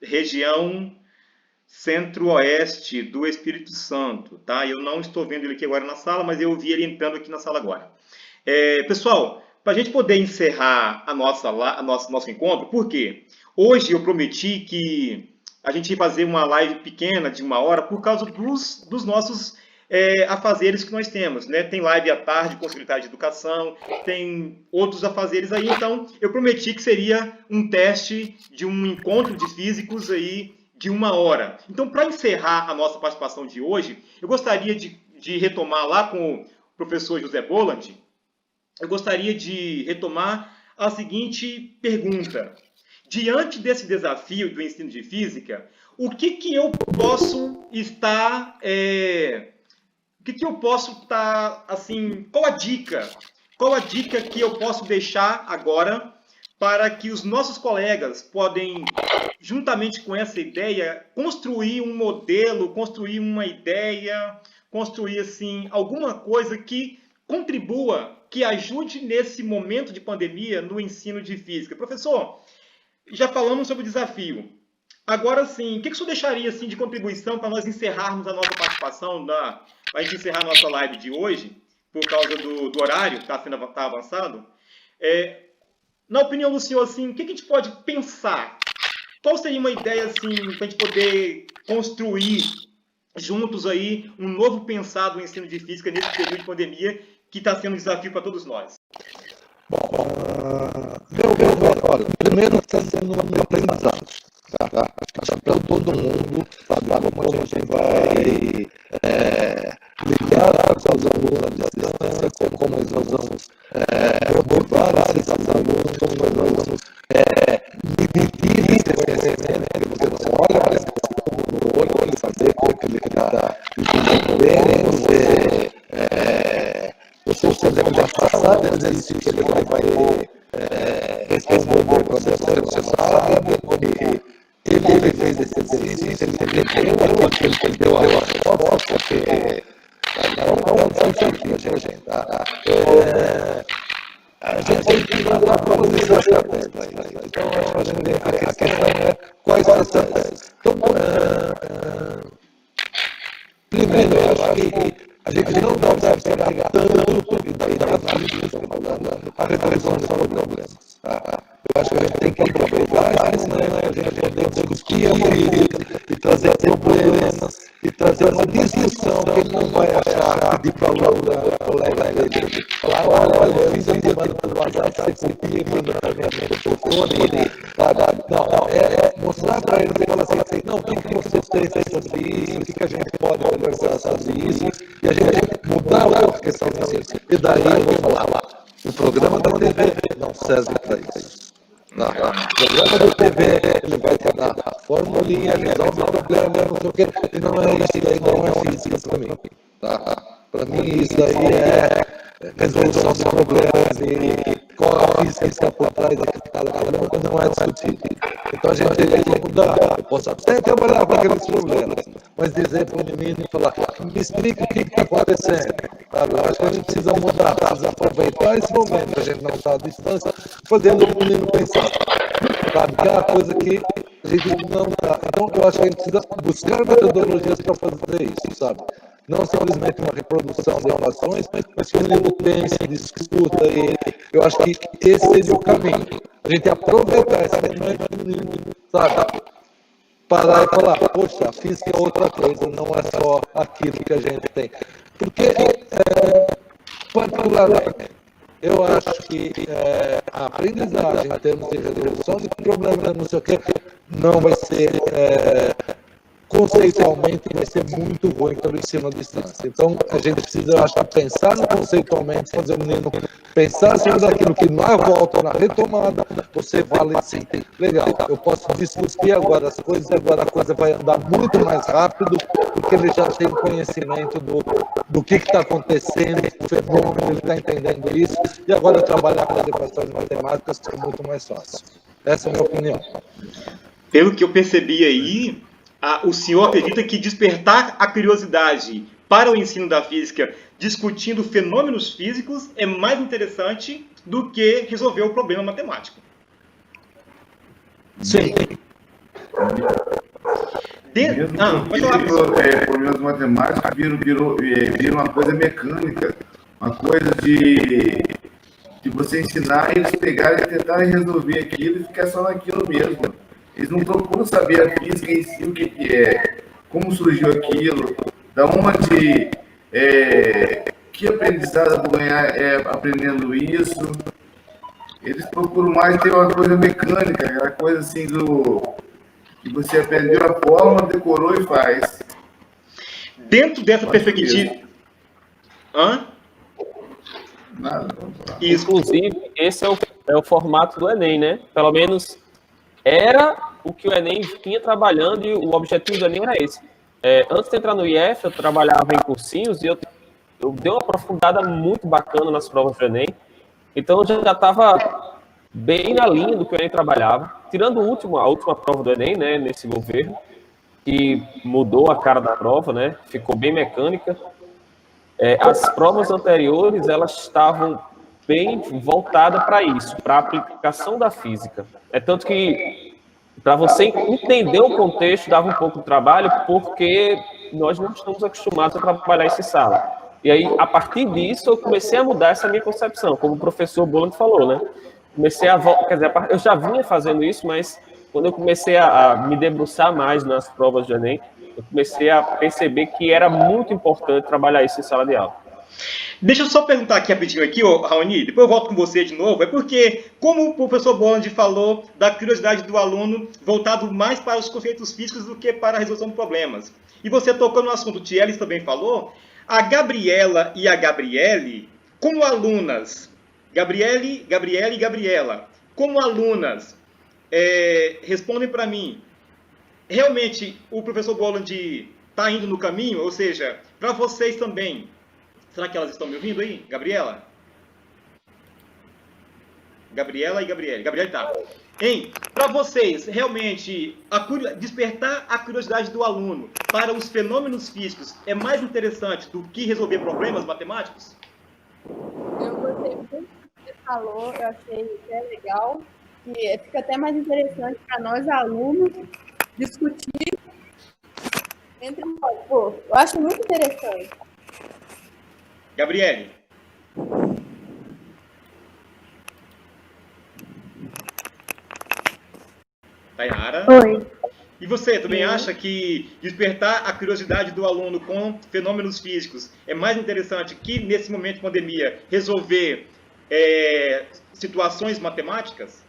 região centro-oeste do Espírito Santo. Tá? Eu não estou vendo ele aqui agora na sala, mas eu vi ele entrando aqui na sala agora. Pessoal, para a gente poder encerrar nosso encontro, por quê? Hoje eu prometi que a gente ia fazer uma live pequena de 1 hora por causa dos nossos afazeres que nós temos, né? Tem live à tarde com o secretário de Educação, tem outros afazeres aí, então eu prometi que seria um teste de um encontro de físicos aí de 1 hora. Então, para encerrar a nossa participação de hoje, eu gostaria de retomar lá com o professor José Boland, eu gostaria de retomar a seguinte pergunta. Diante desse desafio do ensino de física, o que eu posso estar... assim, qual a dica que eu posso deixar agora para que os nossos colegas podem, juntamente com essa ideia, construir um modelo, construir uma ideia, construir, assim, alguma coisa que contribua, que ajude nesse momento de pandemia no ensino de física. Professor, já falamos sobre o desafio. Agora, sim, o que o senhor deixaria assim, de contribuição para nós encerrarmos a nossa participação, para a gente encerrar a nossa live de hoje, por causa do horário que está avançado? Na opinião do senhor, assim, o que a gente pode pensar? Qual seria uma ideia assim, para a gente poder construir juntos aí um novo pensado no ensino de física nesse período de pandemia que está sendo um desafio para todos nós? Bom, olha, primeiro está sendo um aprendizado. Acho que para todo mundo saber como a gente vai ligar com os alunos à distância, como nós vamos abordar esses alunos, como nós vamos dividir esse conhecimento, porque você olha para esse aluno no olho, saber como ele está entendendo, você deve passar o exercício que ele vai responder o processo, você sabe como ele fez esse exercício, ele entendeu aquilo que ele deu a resposta, porque não é um desafio, gente. A gente tem que usar todas as estratégias. Então, a questão é quais as estratégias. Então, primeiro, eu acho que a gente não deve se pegar tanto e daí a resolução dos problemas. Eu acho que a gente tem que aproveitar isso, né? A gente poder discutir e trazer problemas e trazer uma discussão que ele não vai achar de colega dele. Falar, olha, eu fiz a demanda para o WhatsApp, você copia, manda para mim no telefone. Não, mostrar para ele e falar assim, não, o que você tem sobre isso, o que a gente pode conversar sobre isso, e a gente mudar a questão disso. E daí eu vou falar lá, o programa da TV não serve para isso. O programa da TV ele vai ter formulinha, resolve o problema, não sei o quê, e não é isso aí, não é física para mim. Tá? Para mim, isso aí é resolução de problemas e qual a física que está por trás daquela coisa não é discutido. Então a gente tem que mudar. Eu posso até trabalhar com aqueles problemas, mas dizer para o menino e falar, me explica o que está acontecendo. Sabe? Eu acho que a gente precisa mudar, precisa aproveitar esse momento que a gente não está à distância, fazendo o menino pensar. Sabe? Que é uma coisa que a gente não está. Então eu acho que a gente precisa buscar metodologias para fazer isso, sabe? Não simplesmente uma reprodução de equações, mas que o menino pense, discuta, e eu acho que esse seria o caminho. A gente aproveitar esse momento do menino, sabe? Parar e falar, poxa, a física é outra coisa, não é só aquilo que a gente tem. Porque, particularmente, eu acho que a aprendizagem em termos de resolução de problemas, não sei o quê, não vai ser... conceitualmente vai ser muito ruim pelo ensino à distância. Então, a gente precisa, eu acho, pensar no conceitualmente, fazer o menino pensar sobre aquilo que na volta, na retomada, você vale assim, legal, eu posso discutir agora as coisas, agora a coisa vai andar muito mais rápido, porque ele já tem conhecimento do que está acontecendo, do fenômeno, ele está entendendo isso, e agora trabalhar com as equações matemáticas é muito mais fácil. Essa é a minha opinião. Pelo que eu percebi aí, o senhor acredita que despertar a curiosidade para o ensino da física, discutindo fenômenos físicos, é mais interessante do que resolver o problema matemático? Sim. Problemas matemáticos viram uma coisa mecânica, uma coisa de você ensinar eles pegarem e tentarem resolver aquilo e ficar só naquilo mesmo. Eles não procuram saber a física em si, o que é, como surgiu aquilo, da onde, que aprendizado eu vou ganhar aprendendo isso. Eles procuram mais ter uma coisa mecânica, aquela coisa assim que você aprendeu a forma, decorou e faz. Dentro dessa perspectiva... Hã? Nada. Inclusive, esse é o formato do Enem, né? Pelo menos... era o que o Enem vinha trabalhando e o objetivo do Enem era esse. Antes de entrar no IF, eu trabalhava em cursinhos e eu dei uma aprofundada muito bacana nas provas do Enem. Então, eu já estava bem na linha do que o Enem trabalhava. Tirando a última prova do Enem, né, nesse governo, que mudou a cara da prova, né, ficou bem mecânica. As provas anteriores, elas estavam bem voltadas para isso, para a aplicação da física. Tanto que, para você entender o contexto, dava um pouco de trabalho, porque nós não estamos acostumados a trabalhar isso em sala. E aí, a partir disso, eu comecei a mudar essa minha concepção, como o professor Boland falou, né? Comecei quer dizer, eu já vinha fazendo isso, mas quando eu comecei a me debruçar mais nas provas do Enem, eu comecei a perceber que era muito importante trabalhar isso em sala de aula. Deixa eu só perguntar aqui rapidinho aqui, Raoni, depois eu volto com você de novo. É porque, como o professor Boland falou, da curiosidade do aluno voltado mais para os conceitos físicos do que para a resolução de problemas. E você tocou no assunto, o Thielis também falou, a Gabriela e a Gabriele, como alunas, Gabriele e Gabriela, como alunas, respondem para mim, realmente o professor Boland está indo no caminho? Ou seja, para vocês também, será que elas estão me ouvindo aí? Gabriela? Gabriela e Gabriele. Gabriele tá. Para vocês, realmente, despertar a curiosidade do aluno para os fenômenos físicos é mais interessante do que resolver problemas matemáticos? Eu gostei muito do que você falou, eu achei até legal. E fica até mais interessante para nós, alunos, discutir entre nós. Pô, eu acho muito interessante. Gabriele. Tainara. Oi. E você também acha que despertar a curiosidade do aluno com fenômenos físicos é mais interessante que, nesse momento de pandemia, resolver situações matemáticas?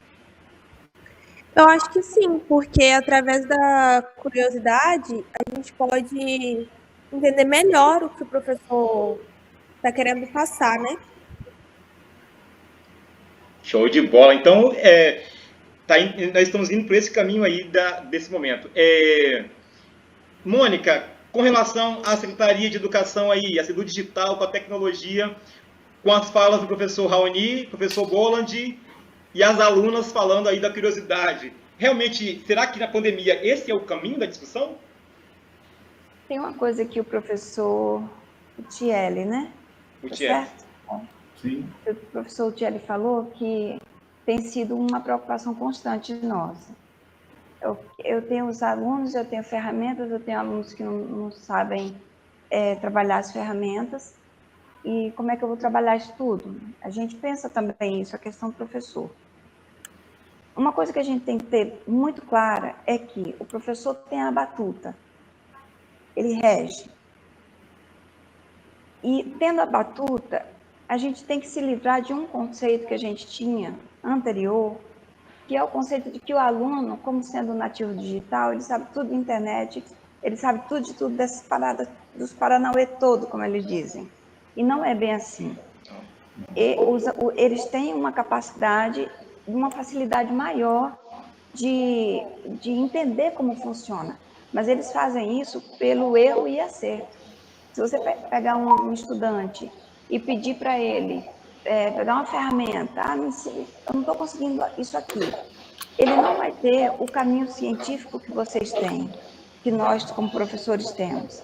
Eu acho que sim, porque através da curiosidade a gente pode entender melhor o que o professor está querendo passar, né? Show de bola. Então, nós estamos indo por esse caminho aí desse momento. Mônica, com relação à Secretaria de Educação aí, a Sedu Digital com a tecnologia, com as falas do professor Raoni, professor Boland e as alunas falando aí da curiosidade. Realmente, será que na pandemia esse é o caminho da discussão? Tem uma coisa que o professor Utieli, né? Utieli. Certo? Sim. O professor Utieli falou que tem sido uma preocupação constante nossa. Eu tenho os alunos, eu tenho ferramentas, eu tenho alunos que não sabem trabalhar as ferramentas. E como é que eu vou trabalhar isso tudo? A gente pensa também isso, a questão do professor. Uma coisa que a gente tem que ter muito clara é que o professor tem a batuta, ele rege. E tendo a batuta, a gente tem que se livrar de um conceito que a gente tinha anterior, que é o conceito de que o aluno, como sendo nativo digital, ele sabe tudo da internet, ele sabe tudo de tudo dessas paradas, dos paranauê todo, como eles dizem. E não é bem assim. Eles têm uma capacidade, uma facilidade maior de entender como funciona, mas eles fazem isso pelo erro e acerto. Se você pegar um estudante e pedir para ele pegar uma ferramenta, eu não estou conseguindo isso aqui, ele não vai ter o caminho científico que vocês têm, que nós, como professores, temos.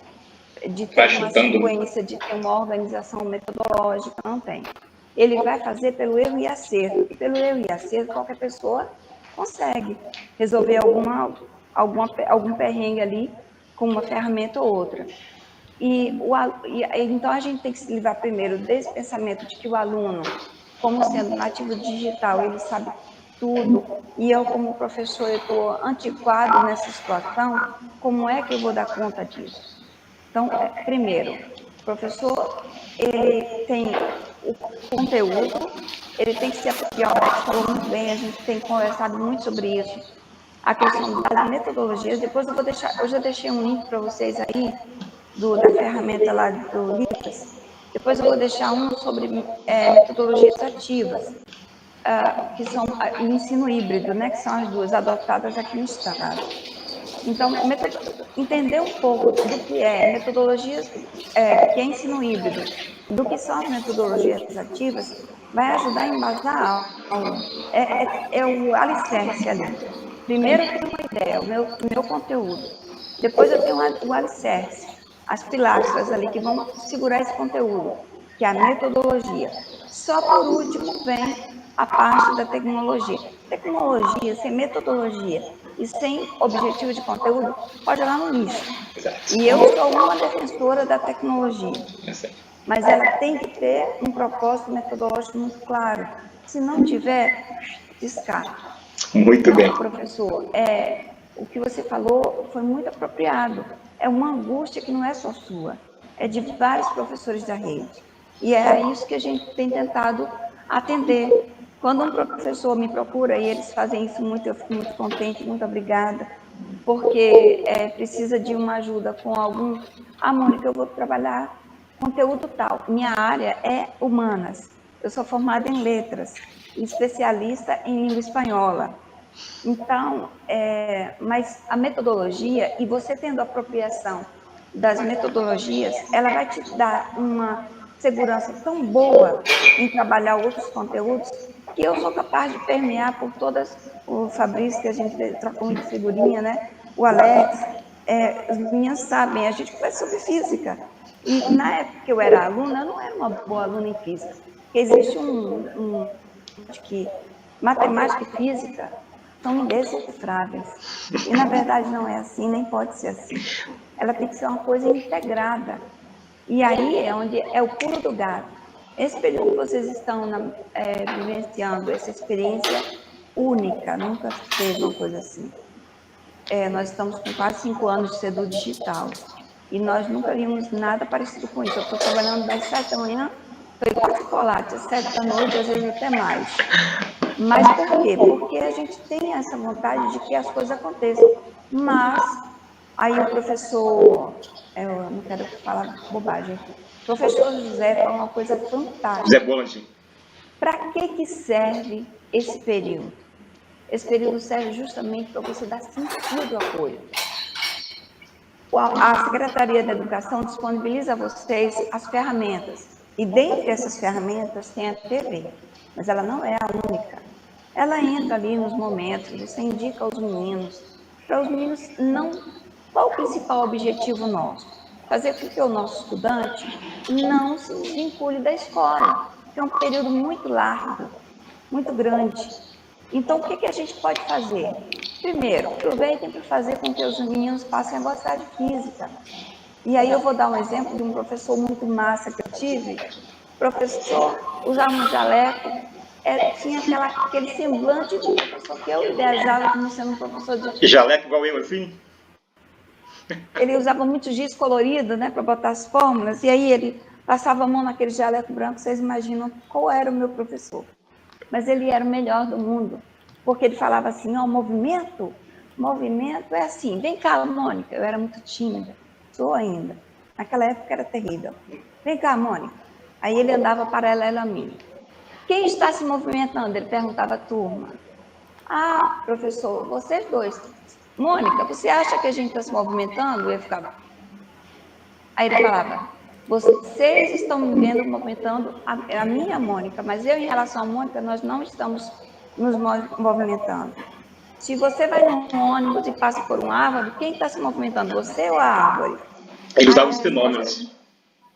De ter uma sequência, de ter uma organização metodológica, não tem. Ele vai fazer pelo erro e acerto. E pelo erro e acerto, qualquer pessoa consegue resolver algum perrengue ali com uma ferramenta ou outra. Então, a gente tem que se livrar primeiro desse pensamento de que o aluno, como sendo nativo digital, ele sabe tudo, e eu, como professor, estou antiquado nessa situação, como é que eu vou dar conta disso? Então, primeiro, o professor, ele tem o conteúdo, ele tem que se apropriar, o Alex falou muito bem, a gente tem conversado muito sobre isso, a questão das metodologias. Depois eu já deixei um link para vocês aí, da ferramenta lá do Litas. Depois eu vou deixar um sobre metodologias ativas, que são o ensino híbrido, né, que são as duas adotadas aqui no estado. Então, entender um pouco do que é metodologias, que é ensino híbrido, do que são as metodologias ativas, vai ajudar a embasar a aula. É o alicerce ali. Primeiro eu tenho uma ideia, o meu conteúdo. Depois eu tenho o alicerce, as pilastras ali que vão segurar esse conteúdo, que é a metodologia. Só por último vem a parte da tecnologia. Tecnologia sem metodologia e sem objetivo de conteúdo pode ir lá no lixo. E eu sou uma defensora da tecnologia, mas ela tem que ter um propósito metodológico muito claro. Se não tiver, descarta. Muito bem. Professor, o que você falou foi muito apropriado. É uma angústia que não é só sua, é de vários professores da rede. E é isso que a gente tem tentado atender. Quando um professor me procura, e eles fazem isso muito, eu fico muito contente, muito obrigada, porque precisa de uma ajuda com algum... Mônica, eu vou trabalhar conteúdo tal. Minha área é humanas. Eu sou formada em letras, especialista em língua espanhola. Então, mas a metodologia, e você tendo a apropriação das metodologias, ela vai te dar uma segurança tão boa em trabalhar outros conteúdos, que eu sou capaz de permear por todas, o Fabrício, que a gente trocou de figurinha, né? O Alex, as meninas sabem, a gente conversa sobre física. E na época que eu era aluna, eu não era uma boa aluna em física, porque existe que matemática e física são indecifráveis. E, na verdade, não é assim, nem pode ser assim. Ela tem que ser uma coisa integrada. E aí é onde é o pulo do gato. Esse período que vocês estão vivenciando, essa experiência única, nunca teve uma coisa assim. Nós estamos com quase 5 anos de Sedu Digital. E nós nunca vimos nada parecido com isso. Eu estou trabalhando das 7 da manhã, foi igual chocolate, às 7 da noite, às vezes até mais. Mas por quê? Porque a gente tem essa vontade de que as coisas aconteçam. Mas, aí o professor, eu não quero falar bobagem aqui, o professor José falou uma coisa fantástica. José Boland. Para que serve esse período? Esse período serve justamente para você dar sentido ao apoio. A Secretaria da Educação disponibiliza a vocês as ferramentas. E dentre essas ferramentas tem a TV, mas ela não é a única. Ela entra ali nos momentos, você indica aos meninos, para os meninos não... Qual o principal objetivo nosso? Fazer com que o nosso estudante não se desvincule da escola, que é um período muito largo, muito grande. Então, o que a gente pode fazer? Primeiro, aproveitem para fazer com que os meninos passem a gostar de física. E aí eu vou dar um exemplo de um professor muito massa que eu tive. O professor usava um jaleco, tinha aquele semblante de professor que eu idealizava como sendo um professor de... Jaleco igual eu, assim? Ele usava muito giz colorido, né, para botar as fórmulas, e aí ele passava a mão naquele jaleco branco, vocês imaginam qual era o meu professor. Mas ele era o melhor do mundo, porque ele falava assim, ó, movimento é assim, vem cá, Mônica, eu era muito tímida, sou ainda, naquela época era terrível, vem cá, Mônica, aí ele andava paralelo a mim, quem está se movimentando? Ele perguntava à turma, ah, professor, vocês dois, Mônica, você acha que a gente está se movimentando? Eu ficava, aí ele falava, vocês estão me vendo movimentando a minha Mônica, mas eu, em relação à Mônica, nós não estamos nos movimentando. Se você vai num ônibus e passa por uma árvore, quem está se movimentando, você ou a árvore? Ele usava os fenômenos.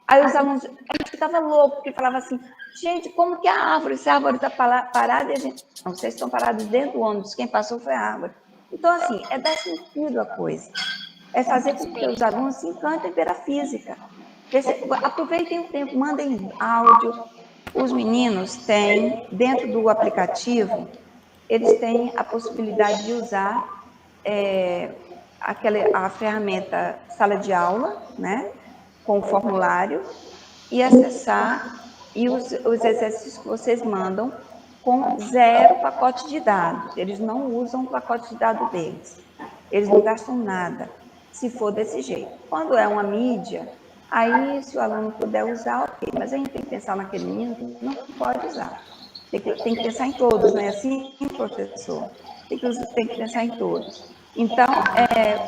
Aí os alunos, a gente ficava louco, porque falava assim, gente, como que a árvore? Se a árvore está parada e a gente... Não, vocês estão parados dentro do ônibus, quem passou foi a árvore. Então, assim, é dar sentido à coisa. É fazer com que os alunos se encantem pela física. Aproveitem o tempo, mandem áudio. Os meninos têm, dentro do aplicativo, eles têm a possibilidade de usar a ferramenta sala de aula, né, com o formulário, e acessar, e os exercícios que vocês mandam com 0 pacote de dados. Eles não usam o pacote de dados deles. Eles não gastam nada, se for desse jeito. Quando é uma mídia, aí se o aluno puder usar, ok. Mas a gente tem que pensar naquele menino que não pode usar. Tem que pensar em todos, não é assim, professor? Tem que pensar em todos. Então,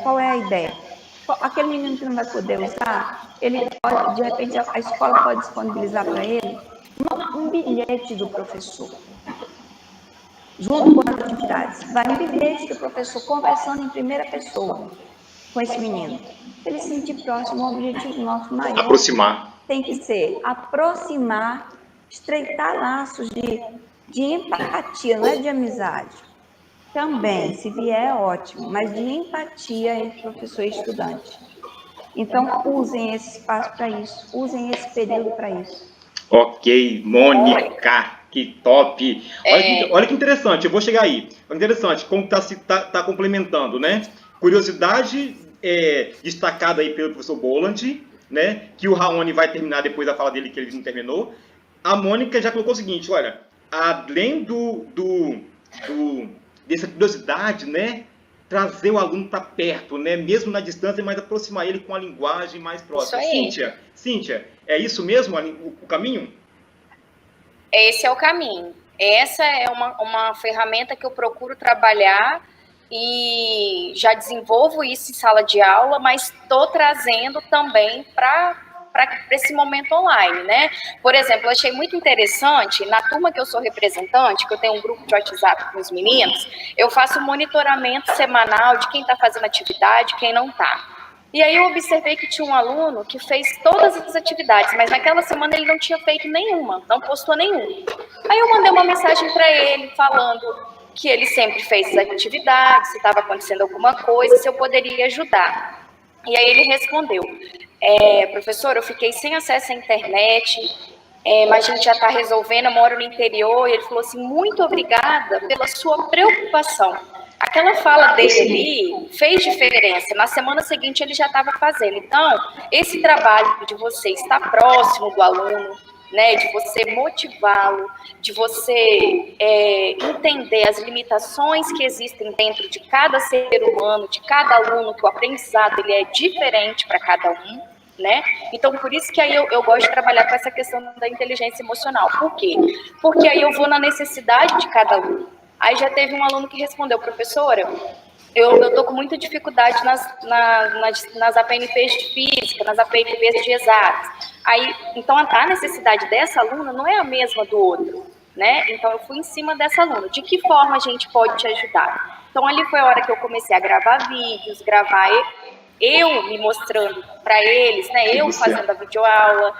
qual é a ideia? Aquele menino que não vai poder usar, ele pode, de repente, a escola pode disponibilizar para ele um bilhete do professor, junto com as atividades. Vai um bilhete do professor conversando em primeira pessoa com esse menino. Ele se sentir próximo, o objetivo nosso maior aproximar. Tem que ser aproximar, estreitar laços de empatia, não é de amizade. Também, se vier, é ótimo, mas de empatia entre professor e estudante. Então, usem esse espaço para isso, usem esse período para isso. Ok, Mônica, que top! Olha que interessante, eu vou chegar aí. Interessante, como está complementando, né? Curiosidade destacada aí pelo professor Boland, né? Que o Raoni vai terminar depois da fala dele, que ele não terminou. A Mônica já colocou o seguinte, olha, além dessa curiosidade, né? Trazer o aluno para perto, né? Mesmo na distância, mas aproximar ele com a linguagem mais próxima. Cíntia, é isso mesmo o caminho? Esse é o caminho. Essa é uma ferramenta que eu procuro trabalhar e já desenvolvo isso em sala de aula, mas estou trazendo também para esse momento online, né? Por exemplo, eu achei muito interessante, na turma que eu sou representante, que eu tenho um grupo de WhatsApp com os meninos, eu faço um monitoramento semanal de quem está fazendo atividade, quem não está. E aí eu observei que tinha um aluno que fez todas as atividades, mas naquela semana ele não tinha feito nenhuma, não postou nenhuma. Aí eu mandei uma mensagem para ele falando que ele sempre fez as atividades, se estava acontecendo alguma coisa, se eu poderia ajudar. E aí ele respondeu, professor, eu fiquei sem acesso à internet, mas a gente já está resolvendo, eu moro no interior, e ele falou assim, muito obrigada pela sua preocupação. Aquela fala dele ali fez diferença. Na semana seguinte, ele já estava fazendo. Então, esse trabalho de você estar próximo do aluno, né, de você motivá-lo, de você entender as limitações que existem dentro de cada ser humano, de cada aluno, que o aprendizado ele é diferente para cada um, né? Então, por isso que aí eu gosto de trabalhar com essa questão da inteligência emocional. Por quê? Porque aí eu vou na necessidade de cada aluno. Aí já teve um aluno que respondeu, professora, eu tô com muita dificuldade nas APNPs de física, nas APNPs de exatas. Aí, então, a necessidade dessa aluna não é a mesma do outro, né? Então, eu fui em cima dessa aluna. De que forma a gente pode te ajudar? Então, ali foi a hora que eu comecei a gravar vídeos, gravar eu me mostrando para eles, né? Eu fazendo a videoaula,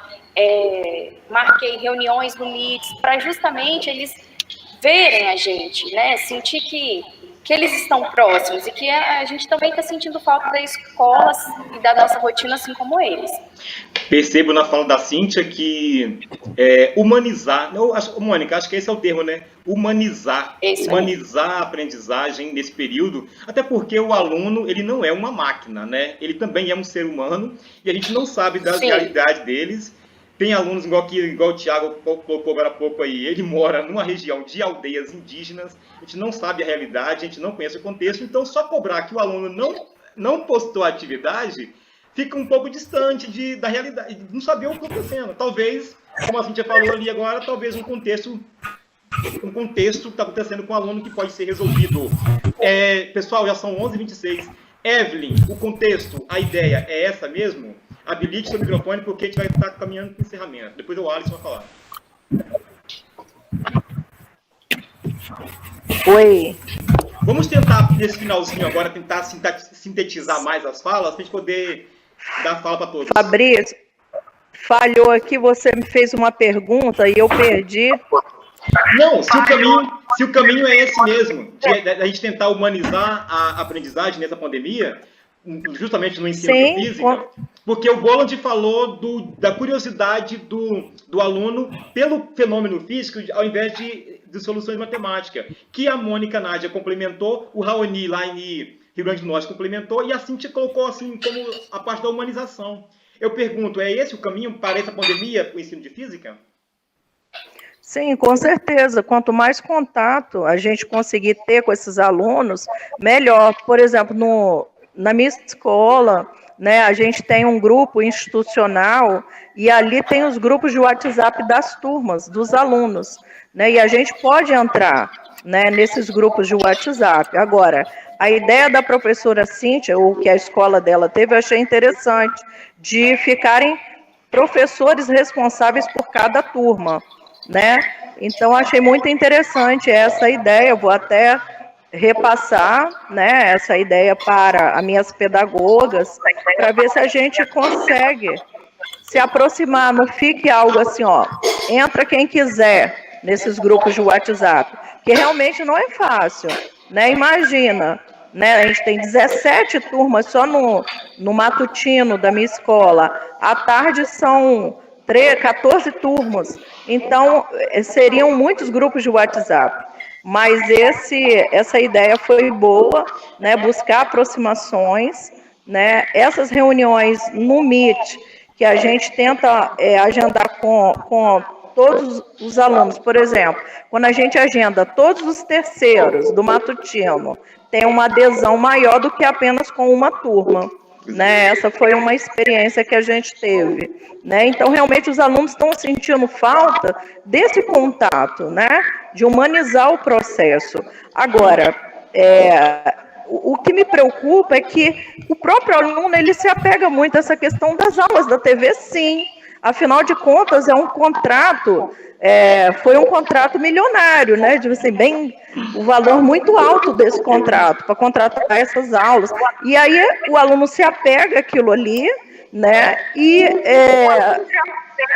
marquei reuniões no Meet para justamente eles verem a gente, né? Sentir que eles estão próximos e que a gente também está sentindo falta da escola e da nossa rotina, assim como eles. Percebo na fala da Cíntia que humanizar, Mônica, acho que esse é o termo, né? Humanizar a aprendizagem nesse período, até porque o aluno, ele não é uma máquina, né? Ele também é um ser humano e a gente não sabe da realidade deles. Tem alunos, igual o Thiago colocou agora há pouco aí, ele mora numa região de aldeias indígenas, a gente não sabe a realidade, a gente não conhece o contexto, então só cobrar que o aluno não postou a atividade fica um pouco distante da realidade, de não saber o que está acontecendo. Talvez, como a Cíntia falou ali agora, talvez um contexto que está acontecendo com o aluno que pode ser resolvido. Pessoal, já são 11h26. Evelyn, o contexto, a ideia é essa mesmo? Habilite seu microfone, porque a gente vai estar caminhando para o encerramento. Depois o Alisson vai falar. Oi. Vamos tentar, nesse finalzinho agora, tentar sintetizar mais as falas, para a gente poder dar fala para todos. Fabrício, falhou aqui, você me fez uma pergunta e eu perdi. Não, se o caminho é esse mesmo, de a gente tentar humanizar a aprendizagem nessa pandemia, justamente no ensino de física, porque o Boland falou da curiosidade do aluno pelo fenômeno físico, ao invés de soluções matemáticas, que a Mônica Nádia complementou, o Raoni lá em Rio Grande do Norte complementou, e a Cíntia colocou assim como a parte da humanização. Eu pergunto, é esse o caminho para essa pandemia, o ensino de física? Sim, com certeza. Quanto mais contato a gente conseguir ter com esses alunos, melhor. Por exemplo, na minha escola, né, a gente tem um grupo institucional e ali tem os grupos de WhatsApp das turmas, dos alunos, né, e a gente pode entrar, né, nesses grupos de WhatsApp. Agora, a ideia da professora Cíntia, o que a escola dela teve, eu achei interessante, de ficarem professores responsáveis por cada turma, né? Então, achei muito interessante essa ideia, eu vou até repassar, né, essa ideia para as minhas pedagogas, para ver se a gente consegue se aproximar, não fique algo assim, ó, entra quem quiser nesses grupos de WhatsApp, que realmente não é fácil, né? Imagina, né, a gente tem 17 turmas só no matutino da minha escola, à tarde são 14 turmas, então seriam muitos grupos de WhatsApp, mas essa ideia foi boa, né, buscar aproximações, né, essas reuniões no Meet, que a gente tenta agendar com todos os alunos, por exemplo, quando a gente agenda todos os terceiros do matutino, tem uma adesão maior do que apenas com uma turma. Né, essa foi uma experiência que a gente teve, né? Então realmente os alunos estão sentindo falta desse contato, né, de humanizar o processo. Agora, o que me preocupa é que o próprio aluno ele se apega muito a essa questão das aulas da TV, sim. Afinal de contas, é um contrato, foi um contrato milionário, né? De assim, o valor muito alto desse contrato, para contratar essas aulas. E aí o aluno se apega àquilo ali, né? E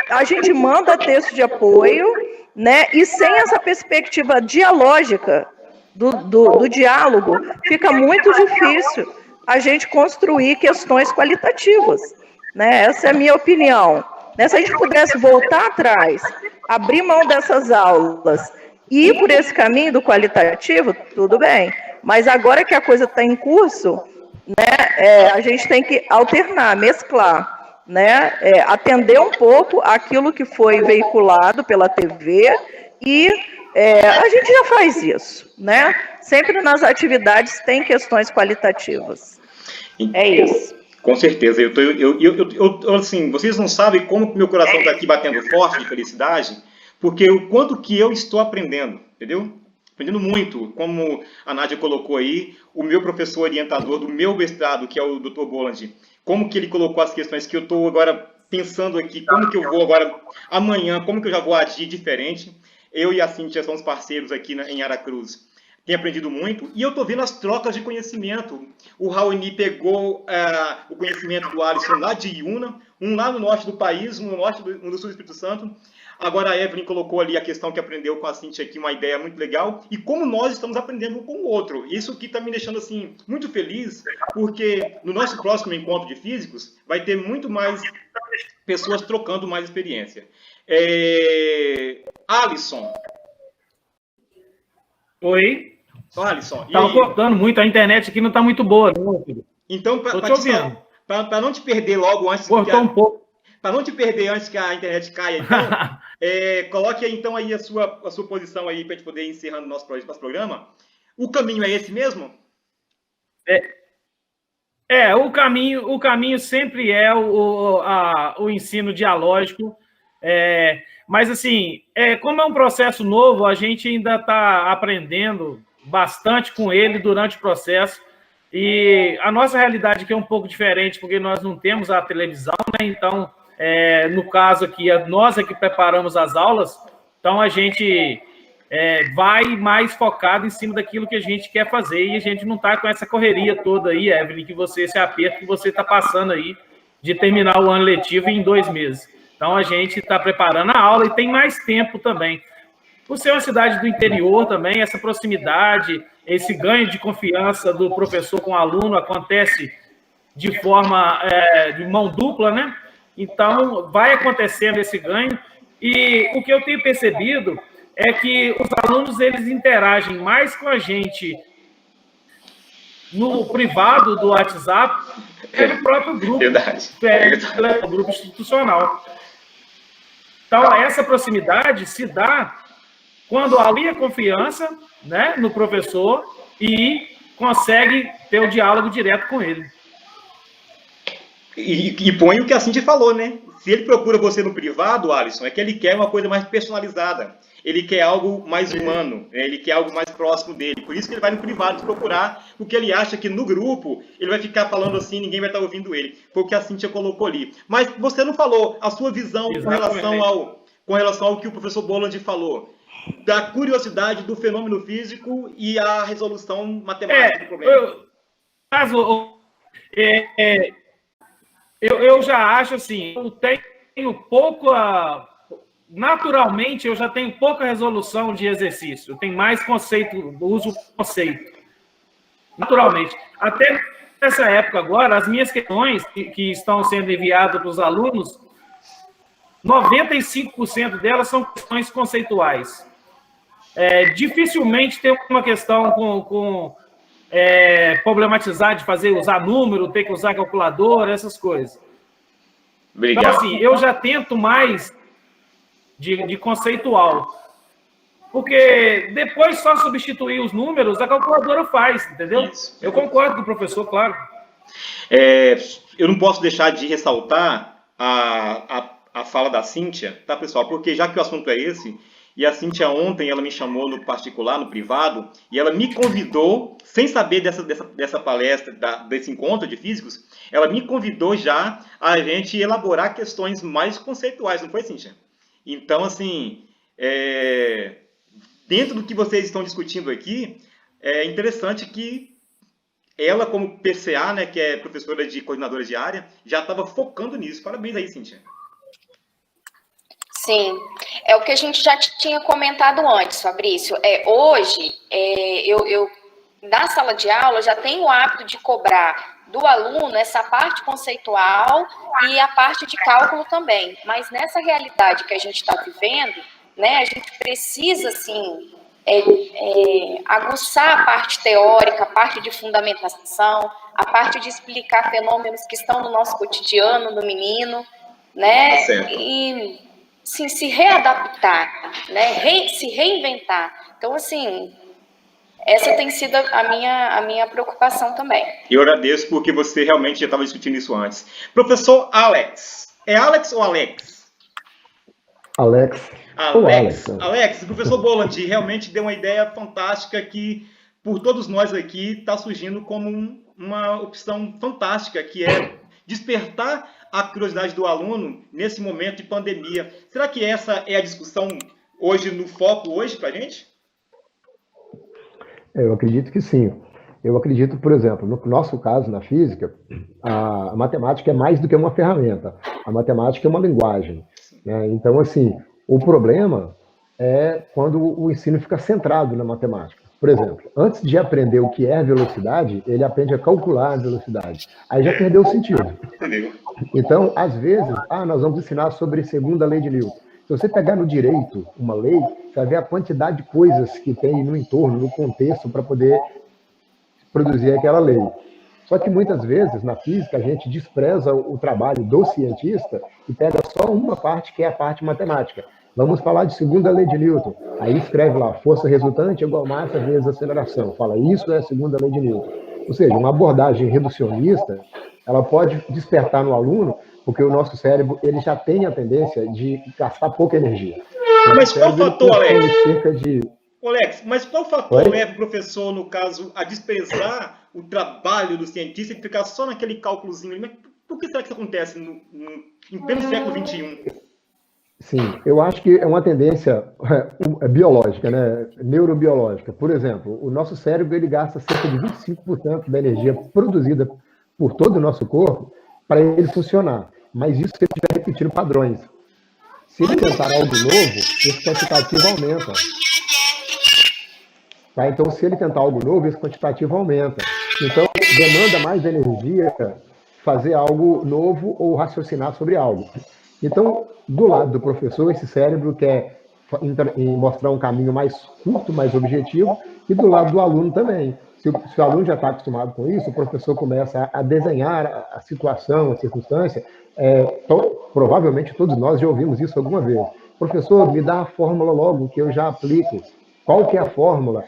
a gente manda texto de apoio, né? E sem essa perspectiva dialógica do diálogo, fica muito difícil a gente construir questões qualitativas, né? Essa é a minha opinião. Se a gente pudesse voltar atrás, abrir mão dessas aulas e ir por esse caminho do qualitativo, tudo bem. Mas agora que a coisa está em curso, né, a gente tem que alternar, mesclar, né, atender um pouco aquilo que foi veiculado pela TV e a gente já faz isso, né? Sempre nas atividades tem questões qualitativas. É isso. Com certeza. Assim, vocês não sabem como meu coração está aqui batendo forte de felicidade, porque o quanto que eu estou aprendendo, entendeu? aprendendo muito, como a Nádia colocou aí, o meu professor orientador do meu mestrado, que é o Dr. Boland, como que ele colocou as questões que eu estou agora pensando aqui, como que eu vou agora, amanhã, como que eu já vou agir diferente. Eu e a Cíntia somos parceiros aqui em Aracruz. Tenho aprendido muito e eu estou vendo as trocas de conhecimento. O Raoni pegou o conhecimento do Alisson lá de Iuna, um lá no norte do país, um no sul do Espírito Santo. Agora a Evelyn colocou ali a questão que aprendeu com a Cíntia aqui, uma ideia muito legal, e como nós estamos aprendendo um com o outro. Isso que está me deixando assim muito feliz, porque no nosso próximo encontro de físicos vai ter muito mais pessoas trocando mais experiência. Alisson. Oi? Alisson. Estava cortando muito, a internet aqui não está muito boa, não, filho. Então, para não te perder logo antes... Cortou um pouco. Para não te perder antes que a internet caia, então, coloque então aí a sua posição aí para a gente poder ir encerrando nosso programa. O caminho é esse mesmo? O caminho sempre é o ensino dialógico, mas assim, como é um processo novo, a gente ainda está aprendendo bastante com ele durante o processo, e a nossa realidade aqui é um pouco diferente, porque nós não temos a televisão, né? Então, no caso aqui, nós é que preparamos as aulas, então a gente vai mais focado em cima daquilo que a gente quer fazer, e a gente não está com essa correria toda aí, Evelyn, esse aperto que você está passando aí, de terminar o ano letivo em 2 meses. Então, a gente está preparando a aula e tem mais tempo também. Por ser uma cidade do interior também, essa proximidade, esse ganho de confiança do professor com o aluno acontece de forma de mão dupla, né? Então, vai acontecendo esse ganho. E o que eu tenho percebido é que os alunos eles interagem mais com a gente no privado do WhatsApp pelo próprio grupo, pelo grupo institucional. Então, essa proximidade se dá quando há confiança, né, no professor e consegue ter o diálogo direto com ele. E põe o que a Cíntia falou, né? Se ele procura você no privado, Alisson, é que ele quer uma coisa mais personalizada. Ele quer algo mais humano, né? Ele quer algo mais próximo dele. Por isso que ele vai no privado procurar, porque ele acha que no grupo ele vai ficar falando assim, ninguém vai estar ouvindo ele. Foi o que a Cíntia colocou ali. Mas você não falou a sua visão com relação ao que o professor Boland falou, da curiosidade do fenômeno físico e a resolução matemática do problema. Eu já acho assim, eu tenho pouco naturalmente eu já tenho pouca resolução de exercício, eu tenho mais conceito, uso conceito, naturalmente. Até nessa época agora, as minhas questões que estão sendo enviadas para os alunos, 95% delas são questões conceituais. Dificilmente tem uma questão com problematizar de usar número, ter que usar calculadora, essas coisas. Obrigado. Então, assim, eu já tento mais de conceitual. Porque depois só substituir os números, a calculadora faz, entendeu? Isso. Eu concordo com o professor, claro. Eu não posso deixar de ressaltar a fala da Cíntia, tá, pessoal? Porque já que o assunto é esse, e a Cíntia ontem, ela me chamou no particular, no privado, e ela me convidou, sem saber dessa palestra, desse encontro de físicos, ela me convidou já a gente elaborar questões mais conceituais, não foi, Cíntia? Então, assim, dentro do que vocês estão discutindo aqui, é interessante que ela, como PCA, né, que é professora de coordenadora de área, já estava focando nisso. Parabéns aí, Cíntia. Sim, é o que a gente já tinha comentado antes, Fabrício. Hoje, eu na sala de aula já tenho o hábito de cobrar do aluno essa parte conceitual e a parte de cálculo também. Mas nessa realidade que a gente está vivendo, né, a gente precisa, assim, aguçar a parte teórica, a parte de fundamentação, a parte de explicar fenômenos que estão no nosso cotidiano, do menino, né? E sim, se readaptar, né? Se reinventar. Então, assim, essa tem sido a minha preocupação também. E eu agradeço porque você realmente já estava discutindo isso antes. Professor Alex. É Alex ou Alex? Alex. Alex, o professor Boland realmente deu uma ideia fantástica que, por todos nós aqui, está surgindo como uma opção fantástica, que é despertar a curiosidade do aluno nesse momento de pandemia. Será que essa é a discussão hoje, no foco hoje, para a gente? Eu acredito que sim. Eu acredito, por exemplo, no nosso caso, na física, a matemática é mais do que uma ferramenta. A matemática é uma linguagem, né? Então, assim, o problema é quando o ensino fica centrado na matemática. Por exemplo, antes de aprender o que é velocidade, ele aprende a calcular a velocidade. Aí já perdeu o sentido. Então, às vezes, nós vamos ensinar sobre segunda lei de Newton. Se você pegar no direito uma lei, você vai ver a quantidade de coisas que tem no entorno, no contexto, para poder produzir aquela lei. Só que muitas vezes, na física, a gente despreza o trabalho do cientista e pega só uma parte, que é a parte matemática. Vamos falar de segunda lei de Newton. Aí escreve lá, força resultante igual massa vezes aceleração. Fala, isso é a segunda lei de Newton. Ou seja, uma abordagem reducionista, ela pode despertar no aluno, porque o nosso cérebro ele já tem a tendência de gastar pouca energia. Mas qual fator, Alex? De... Alex, mas qual fator leva o professor, no caso, a desprezar o trabalho do cientista e ficar só naquele cálculozinho? Mas por que será que isso acontece em pleno século XXI? Sim, eu acho que é uma tendência biológica, né? Neurobiológica. Por exemplo, o nosso cérebro ele gasta cerca de 25% da energia produzida por todo o nosso corpo para ele funcionar. Mas isso se ele estiver repetindo padrões. Se ele tentar algo novo, esse quantitativo aumenta. Tá? Então, se ele tentar algo novo, esse quantitativo aumenta. Então, demanda mais energia fazer algo novo ou raciocinar sobre algo. Então, do lado do professor, esse cérebro quer mostrar um caminho mais curto, mais objetivo, e do lado do aluno também. Se o aluno já está acostumado com isso, o professor começa a desenhar a situação, a circunstância. Provavelmente todos nós já ouvimos isso alguma vez. Professor, me dá a fórmula logo, que eu já aplico. Qual que é a fórmula?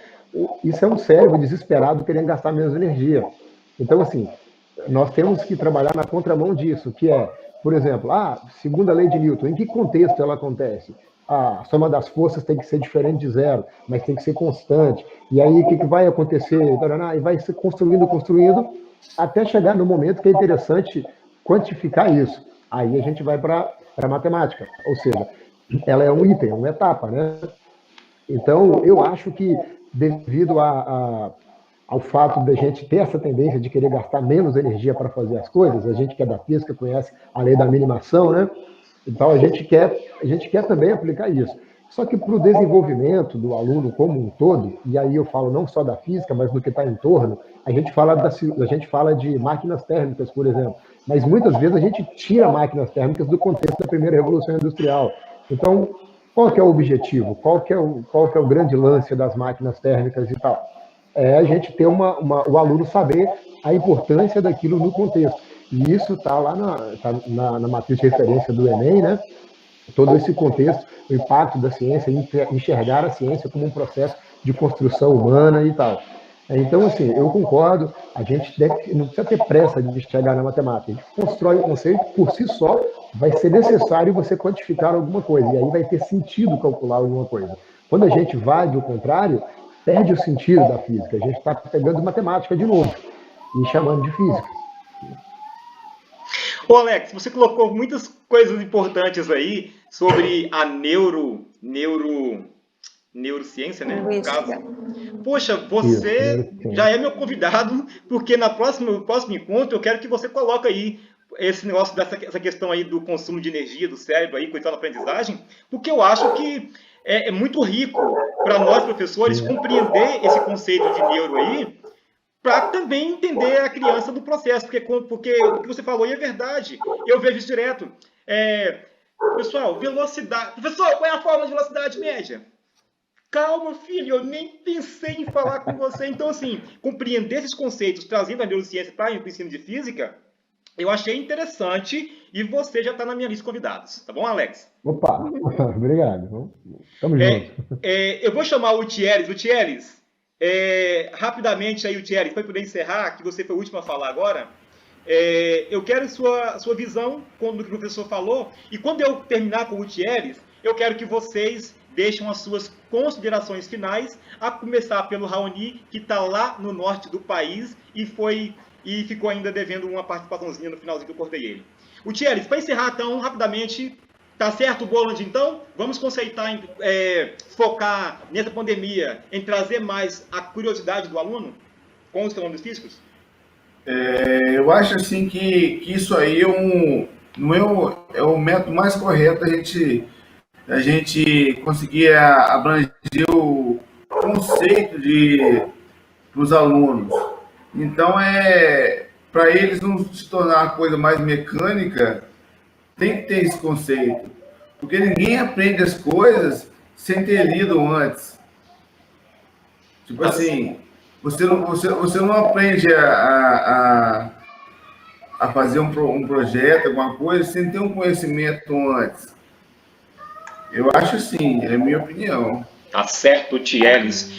Isso é um cérebro desesperado querendo gastar menos energia. Então, assim, nós temos que trabalhar na contramão disso, que é, por exemplo, segunda lei de Newton, em que contexto ela acontece? A soma das forças tem que ser diferente de zero, mas tem que ser constante. E aí, o que vai acontecer? E vai se construindo, até chegar no momento que é interessante quantificar isso. Aí a gente vai para a matemática, ou seja, ela é um item, uma etapa, né? Então, eu acho que, devido ao fato de a gente ter essa tendência de querer gastar menos energia para fazer as coisas, a gente que é da física conhece a lei da minimação, né? Então, a gente quer também aplicar isso. Só que para o desenvolvimento do aluno como um todo, e aí eu falo não só da física, mas do que está em torno, a gente fala de máquinas térmicas, por exemplo, mas muitas vezes a gente tira máquinas térmicas do contexto da primeira revolução industrial. Então, qual que é o objetivo? Qual que é o grande lance das máquinas térmicas e tal? É a gente ter o aluno saber a importância daquilo no contexto. E isso está lá na matriz de referência do Enem, né? Todo esse contexto, o impacto da ciência, enxergar a ciência como um processo de construção humana e tal. Então, assim, eu concordo, a gente não precisa ter pressa de chegar na matemática. A gente constrói o conceito, por si só, vai ser necessário você quantificar alguma coisa, e aí vai ter sentido calcular alguma coisa. Quando a gente vai do contrário, perde o sentido da física. A gente está pegando matemática de novo e chamando de física. Ô Alex, você colocou muitas coisas importantes aí sobre a neurociência, né? No caso. Poxa, você já é meu convidado, porque no próximo encontro eu quero que você coloque aí esse negócio essa questão aí do consumo de energia do cérebro aí, coitado na aprendizagem, porque eu acho que é muito rico para nós professores compreender esse conceito de neuro aí, para também entender a criança do processo, porque o que você falou aí é verdade. Eu vejo isso direto. Pessoal, velocidade. Professor, qual é a fórmula de velocidade média? Calma, filho, eu nem pensei em falar com você. Então, assim, compreender esses conceitos, trazendo a neurociência para o ensino de física, eu achei interessante e você já está na minha lista de convidados. Tá bom, Alex? Opa, obrigado. Tamo junto. Eu vou chamar o Thieres. O Thieres, rapidamente aí, o Thierry, para poder encerrar, que você foi o último a falar agora, eu quero sua visão do que o professor falou, e quando eu terminar com o Thierry, eu quero que vocês deixem as suas considerações finais, a começar pelo Raoni, que está lá no norte do país e ficou ainda devendo uma participaçãozinha no finalzinho que eu cortei ele. O Thielis, para encerrar então, rapidamente, tá certo o Boland então? Vamos conceitar, focar nessa pandemia, em trazer mais a curiosidade do aluno com os fenômenos físicos? Eu acho assim que isso aí é o método mais correto a gente conseguir abranger o conceito para os alunos. Então, para eles não se tornar uma coisa mais mecânica, tem que ter esse conceito. Porque ninguém aprende as coisas sem ter lido antes. Tipo assim, você não aprende a fazer um projeto, alguma coisa, sem ter um conhecimento antes. Eu acho sim, é a minha opinião. Tá certo, Thielis.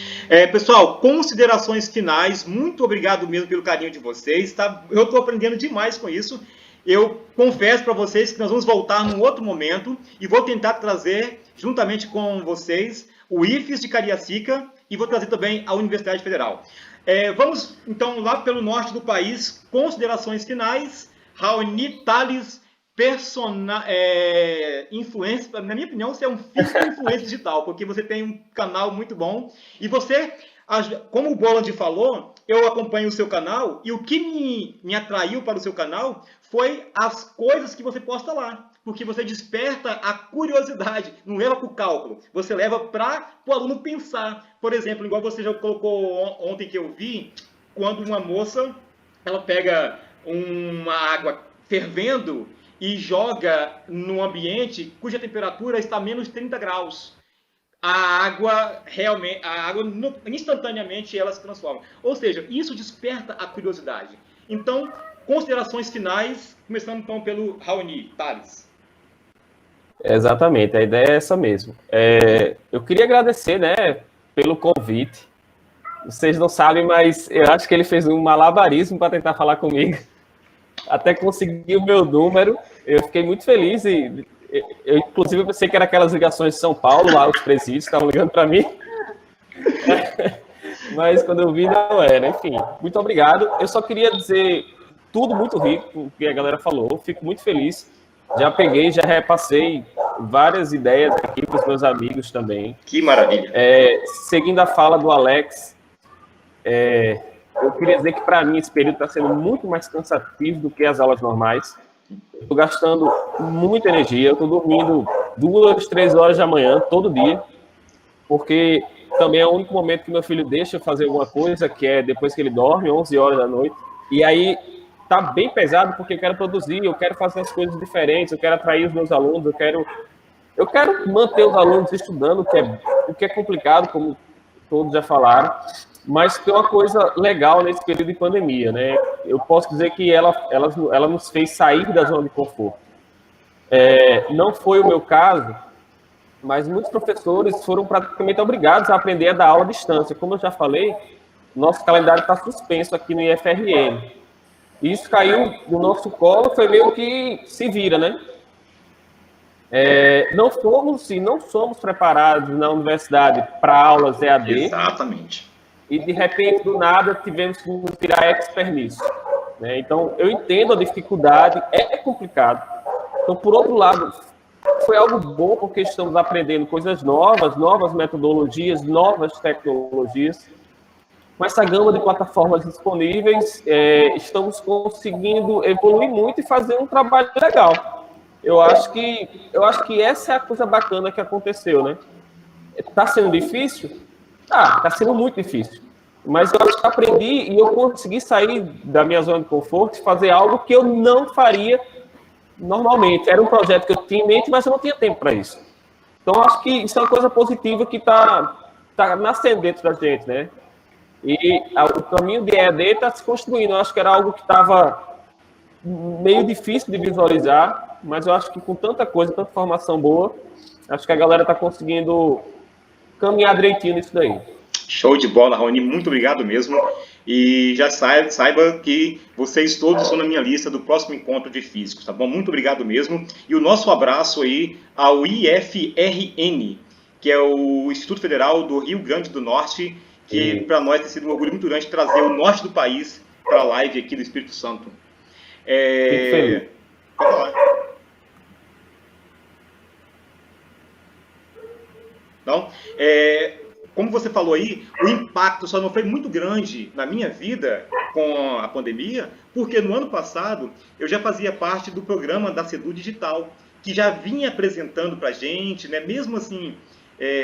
Pessoal, considerações finais. Muito obrigado mesmo pelo carinho de vocês. Tá? Eu estou aprendendo demais com isso. Eu confesso para vocês que nós vamos voltar num outro momento e vou tentar trazer, juntamente com vocês, o IFES de Cariacica e vou trazer também a Universidade Federal. Vamos, então, lá pelo norte do país, considerações finais. Raoni, Thales, influência, na minha opinião, você é um físico influência digital, porque você tem um canal muito bom e você, como o Boland falou, eu acompanho o seu canal e o que me atraiu para o seu canal foi as coisas que você posta lá, porque você desperta a curiosidade, não leva para o cálculo, você leva para o aluno pensar. Por exemplo, igual você já colocou ontem que eu vi, quando uma moça, ela pega uma água fervendo e joga num ambiente cuja temperatura está a menos 30 graus. A água instantaneamente ela se transforma. Ou seja, isso desperta a curiosidade. Então, considerações finais, começando então pelo Raoni, Thales. Exatamente, a ideia é essa mesmo. Eu queria agradecer, né, pelo convite. Vocês não sabem, mas eu acho que ele fez um malabarismo para tentar falar comigo. Até conseguir o meu número. Eu fiquei muito feliz e eu, inclusive, pensei que era aquelas ligações de São Paulo, lá os presídios estavam ligando para mim. Mas quando eu vi, não era. Enfim, muito obrigado. Eu só queria dizer tudo muito rico, o que a galera falou. Fico muito feliz. Já peguei, já repassei várias ideias aqui para os meus amigos também. Que maravilha. Seguindo a fala do Alex, eu queria dizer que, para mim, esse período está sendo muito mais cansativo do que as aulas normais. Estou gastando muita energia, eu estou dormindo 2, 3 horas da manhã, todo dia, porque também é o único momento que meu filho deixa eu fazer alguma coisa, que é depois que ele dorme, 11 horas da noite. E aí tá bem pesado, porque eu quero produzir, eu quero fazer as coisas diferentes, eu quero atrair os meus alunos, eu quero manter os alunos estudando, o que é complicado, como todos já falaram. Mas tem uma coisa legal nesse período de pandemia, né? Eu posso dizer que ela nos fez sair da zona de conforto. Não foi o meu caso, mas muitos professores foram praticamente obrigados a aprender a dar aula à distância. Como eu já falei, nosso calendário está suspenso aqui no IFRN. Isso caiu no nosso colo, foi meio que se vira, né? Não fomos e não somos preparados na universidade para aulas EAD. Exatamente. E, de repente, do nada, tivemos que nos tirar expert nisso, né? Então, eu entendo a dificuldade, é complicado. Então, por outro lado, foi algo bom, porque estamos aprendendo coisas novas metodologias, novas tecnologias. Com essa gama de plataformas disponíveis, estamos conseguindo evoluir muito e fazer um trabalho legal. Eu acho que essa é a coisa bacana que aconteceu, né? Está sendo difícil? Está sendo muito difícil. Mas eu acho que aprendi e eu consegui sair da minha zona de conforto e fazer algo que eu não faria normalmente. Era um projeto que eu tinha em mente, mas eu não tinha tempo para isso. Então, eu acho que isso é uma coisa positiva que está nascendo dentro da gente, né? E o caminho de EAD está se construindo. Eu acho que era algo que estava meio difícil de visualizar, mas eu acho que com tanta coisa, tanta formação boa, acho que a galera está conseguindo caminhar direitinho nisso daí. Show de bola, Raoni. Muito obrigado mesmo. E já saiba que vocês todos estão na minha lista do próximo encontro de físicos, tá bom? Muito obrigado mesmo. E o nosso abraço aí ao IFRN, que é o Instituto Federal do Rio Grande do Norte, que para nós tem sido um orgulho muito grande trazer o norte do país para a live aqui do Espírito Santo. Pode falar. Então, como você falou aí, o impacto só não foi muito grande na minha vida com a pandemia, porque no ano passado eu já fazia parte do programa da Sedu Digital, que já vinha apresentando para a gente, né, mesmo assim,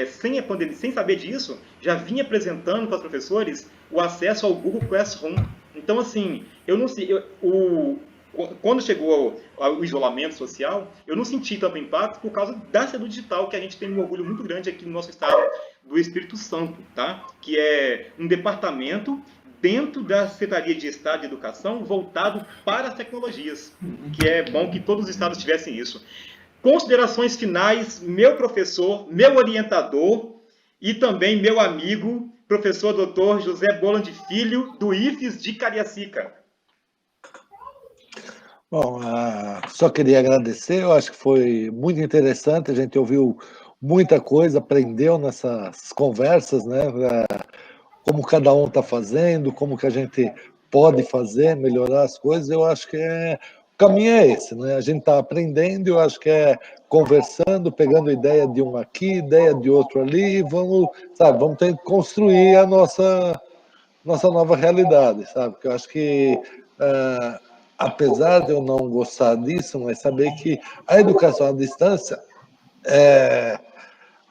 sem a pandemia, sem saber disso, já vinha apresentando para os professores o acesso ao Google Classroom. Então, assim, eu não sei, quando chegou o isolamento social, eu não senti tanto impacto por causa da Sedu Digital, que a gente tem um orgulho muito grande aqui no nosso estado do Espírito Santo, tá? Que é um departamento dentro da Secretaria de Estado de Educação voltado para as tecnologias, que é bom que todos os estados tivessem isso. Considerações finais, meu professor, meu orientador e também meu amigo, professor Dr. José Boland Filho, do IFES de Cariacica. Bom, só queria agradecer, eu acho que foi muito interessante, a gente ouviu muita coisa, aprendeu nessas conversas, né? Como cada um está fazendo, como que a gente pode fazer, melhorar as coisas, eu acho que o caminho é esse, né? A gente está aprendendo, eu acho que é conversando, pegando ideia de um aqui, ideia de outro ali, e vamos ter que construir a nossa nova realidade, sabe? Porque eu acho que apesar de eu não gostar disso, mas saber que a educação à distância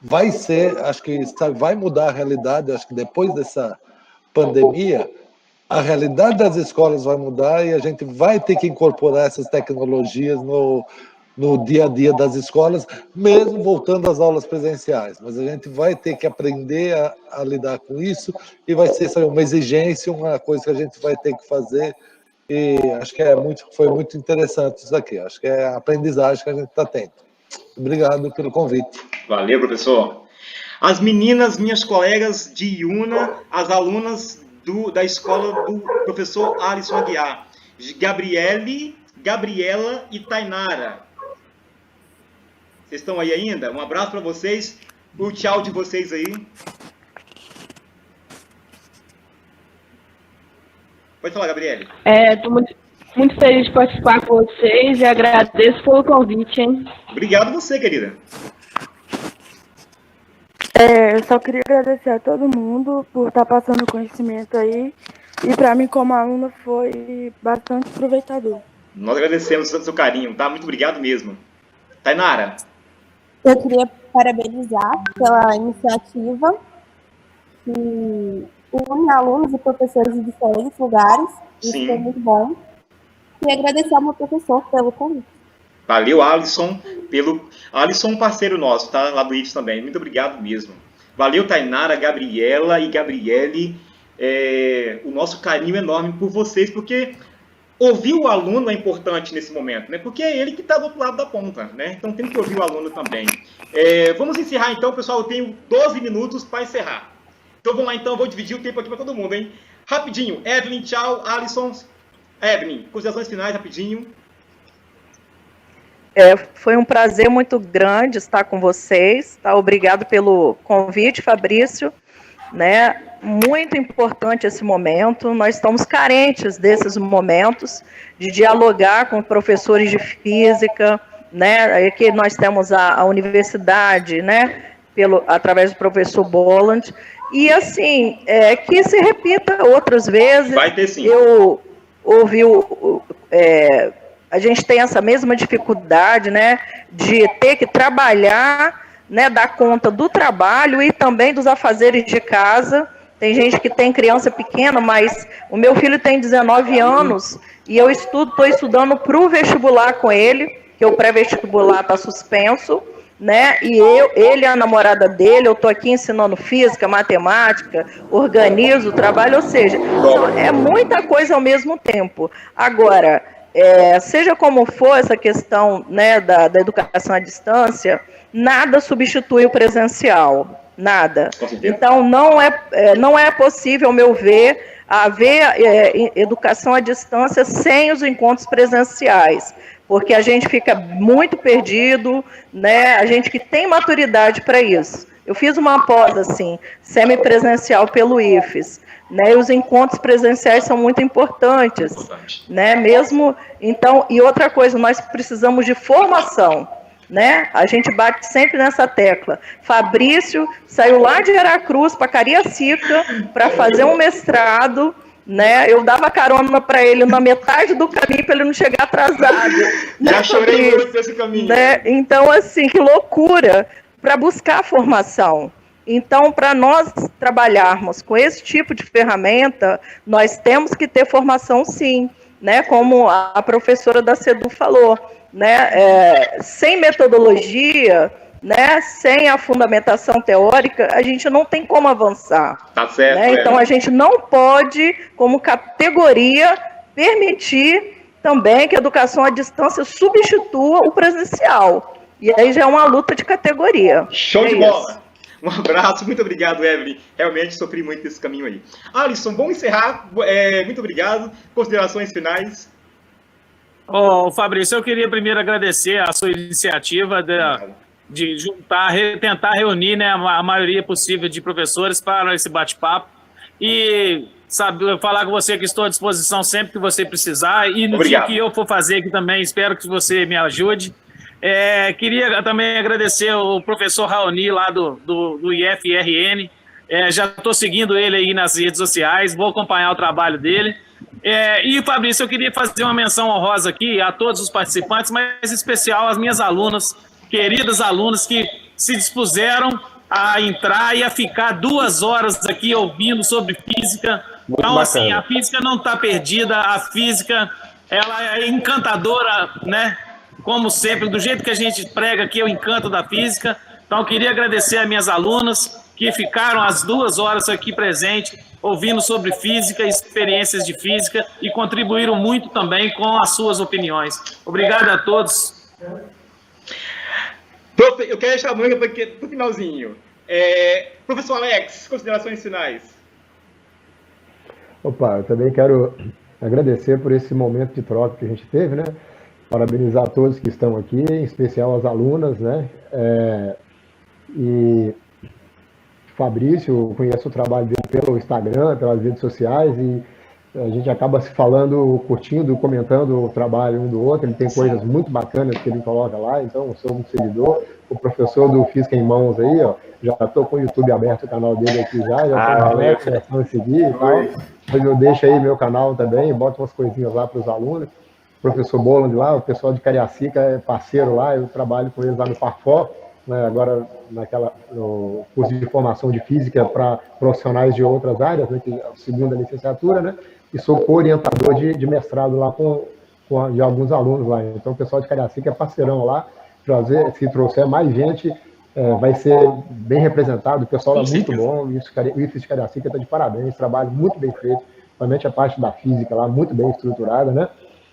vai ser, acho que vai mudar a realidade, acho que depois dessa pandemia, a realidade das escolas vai mudar e a gente vai ter que incorporar essas tecnologias no dia a dia das escolas, mesmo voltando às aulas presenciais. Mas a gente vai ter que aprender a lidar com isso e vai ser, sabe, uma exigência, uma coisa que a gente vai ter que fazer. E acho que foi muito interessante isso aqui. Acho que é a aprendizagem que a gente está tendo. Obrigado pelo convite. Valeu, professor. As meninas, minhas colegas de IUNA, as alunas da escola do professor Alisson Aguiar, Gabriela e Tainara. Vocês estão aí ainda? Um abraço para vocês. O tchau de vocês aí. Pode falar, Gabriele. Estou muito feliz de participar com vocês e agradeço pelo convite, hein? Obrigado você, querida. Eu só queria agradecer a todo mundo por estar passando conhecimento aí. E para mim, como aluna, foi bastante aproveitador. Nós agradecemos o seu carinho, tá? Muito obrigado mesmo. Tainara. Eu queria parabenizar pela iniciativa que une alunos e professores de diferentes lugares. Isso Sim. foi muito bom. E agradecer ao meu professor pelo convite. Valeu, Alisson, Alisson, parceiro nosso, tá? Lá do IFES também. Muito obrigado mesmo. Valeu, Tainara, Gabriela e Gabriele. O nosso carinho enorme por vocês, porque ouvir o aluno é importante nesse momento, né? Porque é ele que está do outro lado da ponta, né? Então tem que ouvir o aluno também. Vamos encerrar então, pessoal. Eu tenho 12 minutos para encerrar. Então vamos lá, então. Eu vou dividir o tempo aqui para todo mundo, hein? Rapidinho. Evelyn, tchau. Alisson. Evelyn, considerações finais, rapidinho. Foi um prazer muito grande estar com vocês, tá? Obrigado pelo convite, Fabrício, né? Muito importante esse momento, nós estamos carentes desses momentos de dialogar com professores de física, né? Aqui nós temos a universidade, né? Através do professor Boland, e assim, que se repita outras vezes. Vai ter sim. Eu ouvi a gente tem essa mesma dificuldade, né, de ter que trabalhar, né, dar conta do trabalho e também dos afazeres de casa. Tem gente que tem criança pequena, mas o meu filho tem 19 anos e eu estou estudando para o vestibular com ele, que o pré-vestibular está suspenso, né, e ele é a namorada dele, eu estou aqui ensinando física, matemática, organizo o trabalho, ou seja, é muita coisa ao mesmo tempo. Agora, seja como for essa questão, né, da educação à distância, nada substitui o presencial. Nada. Então, não é possível, ao meu ver, haver educação à distância sem os encontros presenciais, porque a gente fica muito perdido, né? A gente que tem maturidade para isso. Eu fiz uma pós, assim, semipresencial pelo IFES, né? E os encontros presenciais são muito importantes, né? Mesmo, então, e outra coisa, nós precisamos de formação, né? A gente bate sempre nessa tecla. Fabrício saiu lá de Aracruz para Cariacica para fazer um mestrado, né? Eu dava carona para ele na metade do caminho para ele não chegar atrasado. Já chorei muito nesse caminho. Né? Então, assim, que loucura para buscar formação. Então, para nós trabalharmos com esse tipo de ferramenta, nós temos que ter formação, sim, né? Como a professora da CEDU falou, né? Sem metodologia, né? Sem a fundamentação teórica, a gente não tem como avançar. Tá certo. Né? Então, a gente não pode, como categoria, permitir também que a educação à distância substitua o presencial. E aí já é uma luta de categoria. Show de bola! Um abraço, muito obrigado, Evelyn. Realmente sofri muito nesse caminho aí. Alisson, vamos encerrar. Muito obrigado. Considerações finais. Fabrício, eu queria primeiro agradecer a sua iniciativa de juntar, tentar reunir, né, a maioria possível de professores para esse bate-papo. E falar com você que estou à disposição sempre que você precisar. E no dia que eu for fazer aqui também, espero que você me ajude. Queria também agradecer o professor Raoni lá do IFRN. Já estou seguindo ele aí nas redes sociais, vou acompanhar o trabalho dele. E, Fabrício, eu queria fazer uma menção honrosa aqui a todos os participantes, mas em especial às minhas alunas, queridas alunas que se dispuseram a entrar e a ficar 2 horas aqui ouvindo sobre física. Muito então, bacana. assim, a física não está perdida, a física ela é encantadora, né? Como sempre, do jeito que a gente prega aqui, é o encanto da física. Então, eu queria agradecer às minhas alunas que ficaram as 2 horas aqui presentes, ouvindo sobre física, experiências de física, e contribuíram muito também com as suas opiniões. Obrigado a todos. Eu quero deixar a manga para o finalzinho. Professor Alex, considerações finais. Opa, eu também quero agradecer por esse momento de troca que a gente teve, né? Parabenizar a todos que estão aqui, em especial as alunas, né? E Fabrício, eu conheço o trabalho dele pelo Instagram, pelas redes sociais, e a gente acaba se falando, curtindo, comentando o trabalho um do outro. Ele tem coisas muito bacanas que ele coloca lá, então eu sou um seguidor. O professor do Física em Mãos aí, ó, já estou com o YouTube aberto, o canal dele aqui já estou seguir e tal. Mas eu deixo aí meu canal também, boto umas coisinhas lá para os alunos. O professor Boland lá, o pessoal de Cariacica é parceiro lá, eu trabalho com eles lá no Parfó, né, agora no curso de formação de física para profissionais de outras áreas, né, que é a segunda licenciatura, né, e sou co-orientador de mestrado lá de alguns alunos lá. Então o pessoal de Cariacica é parceirão lá, se trouxer mais gente, vai ser bem representado, o pessoal é muito bom, o IFES de Cariacica está de parabéns, trabalho muito bem feito, principalmente a parte da física lá, muito bem estruturada, né?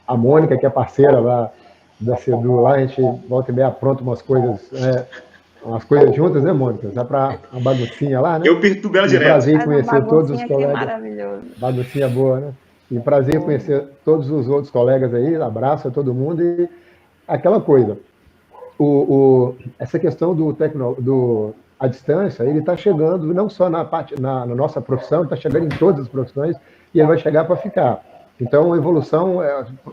A Mônica, que é parceira lá da CEDU, lá a gente volta e meia apronta umas coisas juntas, né, Mônica? Dá para uma baguncinha lá, né? Eu perturbo ela direto. Prazer em conhecer todos os colegas. Maravilhoso. Baguncinha boa, né? E prazer em conhecer todos os outros colegas aí, abraço a todo mundo e aquela coisa. Essa questão à distância, ele está chegando não só na nossa profissão, ele está chegando em todas as profissões e ele vai chegar para ficar. Então, a evolução,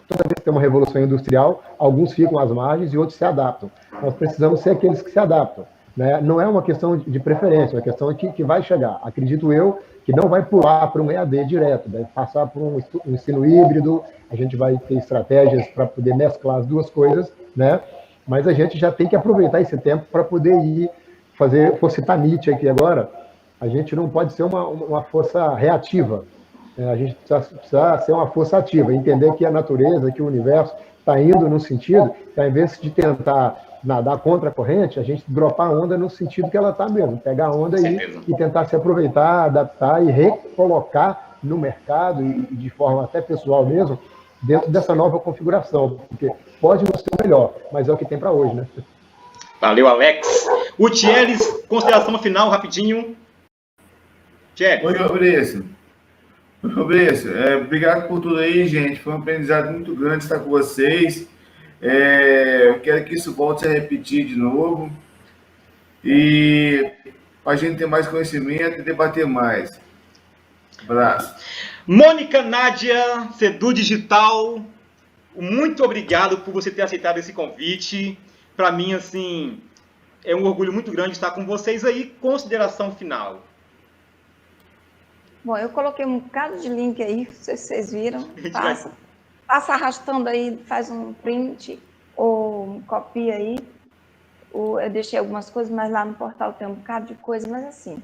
toda vez que tem uma revolução industrial, alguns ficam às margens e outros se adaptam. Nós precisamos ser aqueles que se adaptam, né? Não é uma questão de preferência, é uma questão que vai chegar. Acredito eu que não vai pular para um EAD direto, vai passar por um ensino híbrido, a gente vai ter estratégias para poder mesclar as duas coisas, né? Mas a gente já tem que aproveitar esse tempo para poder vou citar Nietzsche aqui agora, a gente não pode ser uma força reativa, a gente precisa ser uma força ativa, entender que a natureza, que o universo está indo no sentido, que ao invés de tentar nadar contra a corrente, a gente dropar a onda no sentido que ela está mesmo, pegar a onda e tentar se aproveitar, adaptar e recolocar no mercado e de forma até pessoal mesmo, dentro dessa nova configuração, porque pode não ser o melhor, mas é o que tem para hoje, né? Valeu, Alex. O Thielis, consideração final, rapidinho. Thielis. Oi, Fabrício. Obrigado por tudo aí, gente. Foi um aprendizado muito grande estar com vocês. Eu quero que isso volte a repetir de novo. E para a gente ter mais conhecimento e debater mais. Abraço. Mônica Nádia, Sedu Digital, muito obrigado por você ter aceitado esse convite. Para mim, assim, é um orgulho muito grande estar com vocês aí. Consideração final. Bom, eu coloquei um bocado de link aí, vocês viram. Passa arrastando aí, faz um print ou copia aí. Eu deixei algumas coisas, mas lá no portal tem um bocado de coisa, mas assim,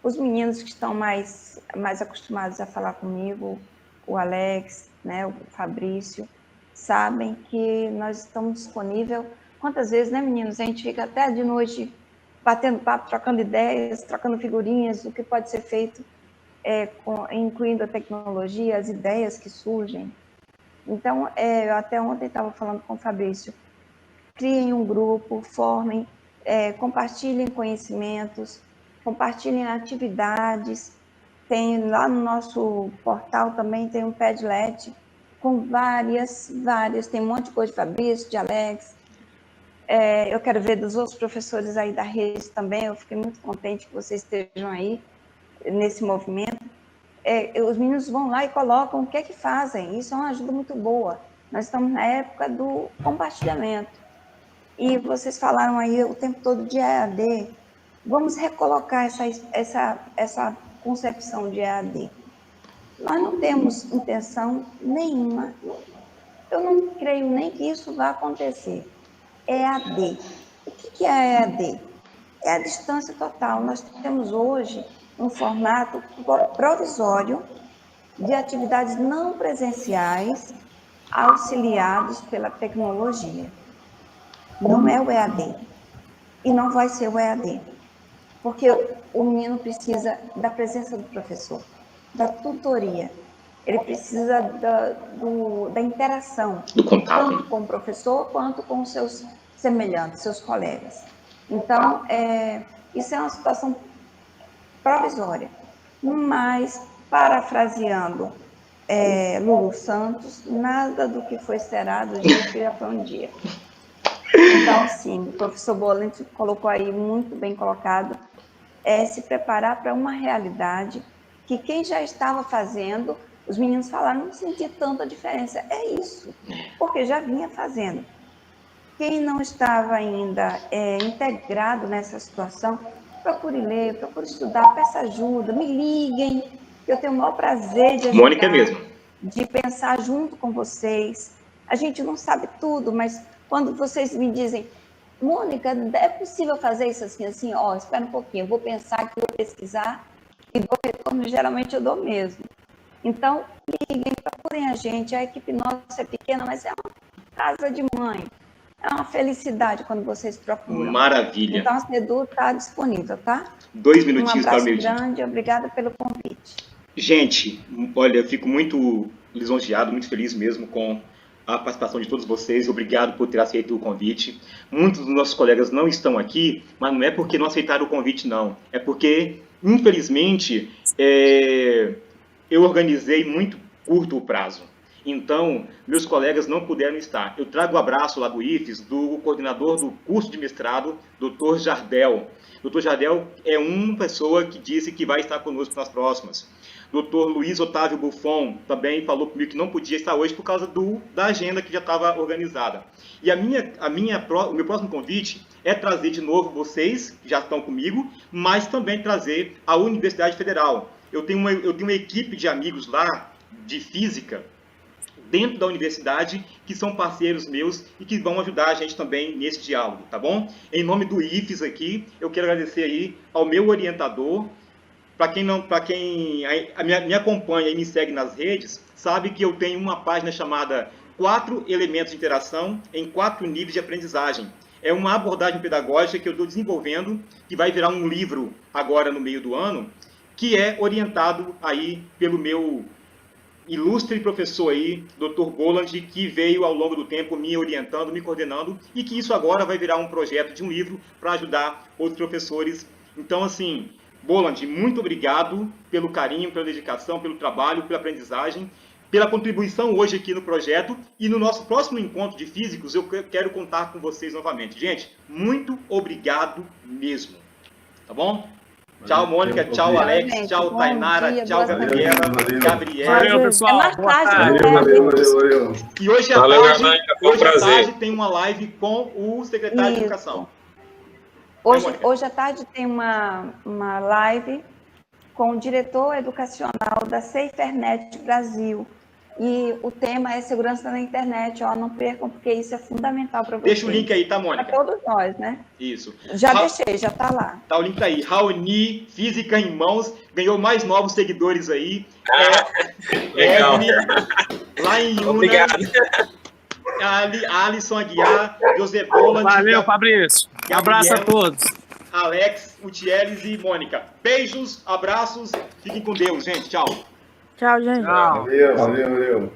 os meninos que estão mais acostumados a falar comigo, o Alex, né, o Fabrício, sabem que nós estamos disponíveis. Quantas vezes, né, meninos? A gente fica até de noite batendo papo, trocando ideias, trocando figurinhas, o que pode ser feito, incluindo a tecnologia, as ideias que surgem. Então, eu até ontem estava falando com o Fabrício, criem um grupo, formem, compartilhem conhecimentos, compartilhem atividades. Tem lá no nosso portal também tem um Padlet com várias, tem um monte de coisa de Fabrício, de Alex. Eu quero ver dos outros professores aí da rede também. Eu fiquei muito contente que vocês estejam aí nesse movimento. Os meninos vão lá e colocam o que é que fazem. Isso é uma ajuda muito boa. Nós estamos na época do compartilhamento. E vocês falaram aí o tempo todo de EAD. Vamos recolocar essa concepção de EAD. Nós não temos intenção nenhuma. Eu não creio nem que isso vá acontecer. EAD. O que é EAD? É a distância total. Nós temos hoje um formato provisório de atividades não presenciais auxiliados pela tecnologia. Não é o EAD. E não vai ser o EAD. Porque o menino precisa da presença do professor, da tutoria. Ele precisa da interação, do contato, tanto com o professor quanto com os seus semelhantes, seus colegas. Então, isso é uma situação provisória. Mas, parafraseando Lulu Santos, nada do que foi esperado já foi um dia. Então, sim, o professor Bolente colocou aí, muito bem colocado, se preparar para uma realidade que quem já estava fazendo, os meninos falaram, não senti tanta diferença. É isso, porque já vinha fazendo. Quem não estava ainda integrado nessa situação, procure ler, procure estudar, peça ajuda, me liguem. Eu tenho o maior prazer de ajudar, Mônica mesmo, de pensar junto com vocês. A gente não sabe tudo, mas quando vocês me dizem, Mônica, é possível fazer isso assim, assim? Espera um pouquinho, eu vou pensar aqui, vou pesquisar e dou retorno, geralmente eu dou mesmo. Então, liguem, procurem a gente, a equipe nossa é pequena, mas é uma casa de mãe. É uma felicidade quando vocês procuram. Maravilha. Então, a Sedu está disponível, tá? 2 minutinhos para o meio-dia. Um abraço grande, obrigada pelo convite. Gente, olha, eu fico muito lisonjeado, muito feliz mesmo com a participação de todos vocês. Obrigado por ter aceito o convite. Muitos dos nossos colegas não estão aqui, mas não é porque não aceitaram o convite, não. É porque, infelizmente, eu organizei muito curto o prazo. Então, meus colegas não puderam estar. Eu trago o abraço lá do IFES, do coordenador do curso de mestrado, Dr. Jardel. Dr. Jardel é uma pessoa que disse que vai estar conosco nas próximas. Dr. Luiz Otávio Buffon também falou comigo que não podia estar hoje por causa da agenda que já estava organizada. E o meu próximo convite é trazer de novo vocês, que já estão comigo, mas também trazer a Universidade Federal. Eu tenho uma equipe de amigos lá, de física, dentro da universidade, que são parceiros meus e que vão ajudar a gente também nesse diálogo, tá bom? Em nome do IFES aqui, eu quero agradecer aí ao meu orientador. Para quem me acompanha e me segue nas redes, sabe que eu tenho uma página chamada 4 elementos de interação em 4 níveis de aprendizagem. É uma abordagem pedagógica que eu estou desenvolvendo, que vai virar um livro agora no meio do ano, que é orientado aí pelo meu ilustre professor aí, Dr. Boland, que veio ao longo do tempo me orientando, me coordenando, e que isso agora vai virar um projeto de um livro para ajudar outros professores. Então, assim, Boland, muito obrigado pelo carinho, pela dedicação, pelo trabalho, pela aprendizagem, pela contribuição hoje aqui no projeto, e no nosso próximo encontro de físicos eu quero contar com vocês novamente. Gente, muito obrigado mesmo. Tá bom? Tchau, Mônica. Tchau, Alex. Gente, tchau, Tainara. dia, tchau, Gabriela. Gabriela. Valeu, pessoal. É mais tarde, Valeu. E hoje à Valeu, tarde, Amanda, foi um hoje à prazer. tarde tem uma live com o secretário de Educação. Hoje à tarde tem uma live com o diretor educacional da SaferNet Brasil. E o tema é segurança na internet. Ó, não percam, porque isso é fundamental para vocês. Deixa o link aí, tá, Mônica? Para todos nós, né? Isso. Já deixei, já está lá. Tá, o link tá aí. Raoni, Física em Mãos, ganhou mais novos seguidores aí. Legal. Lá em Una. Obrigado. Alisson Aguiar, José Boland. Valeu, Fabrício. Um abraço a Gabriel, todos. Alex, Utieles e Mônica. Beijos, abraços, fiquem com Deus, gente. Tchau. Tchau, gente. Tchau. Valeu.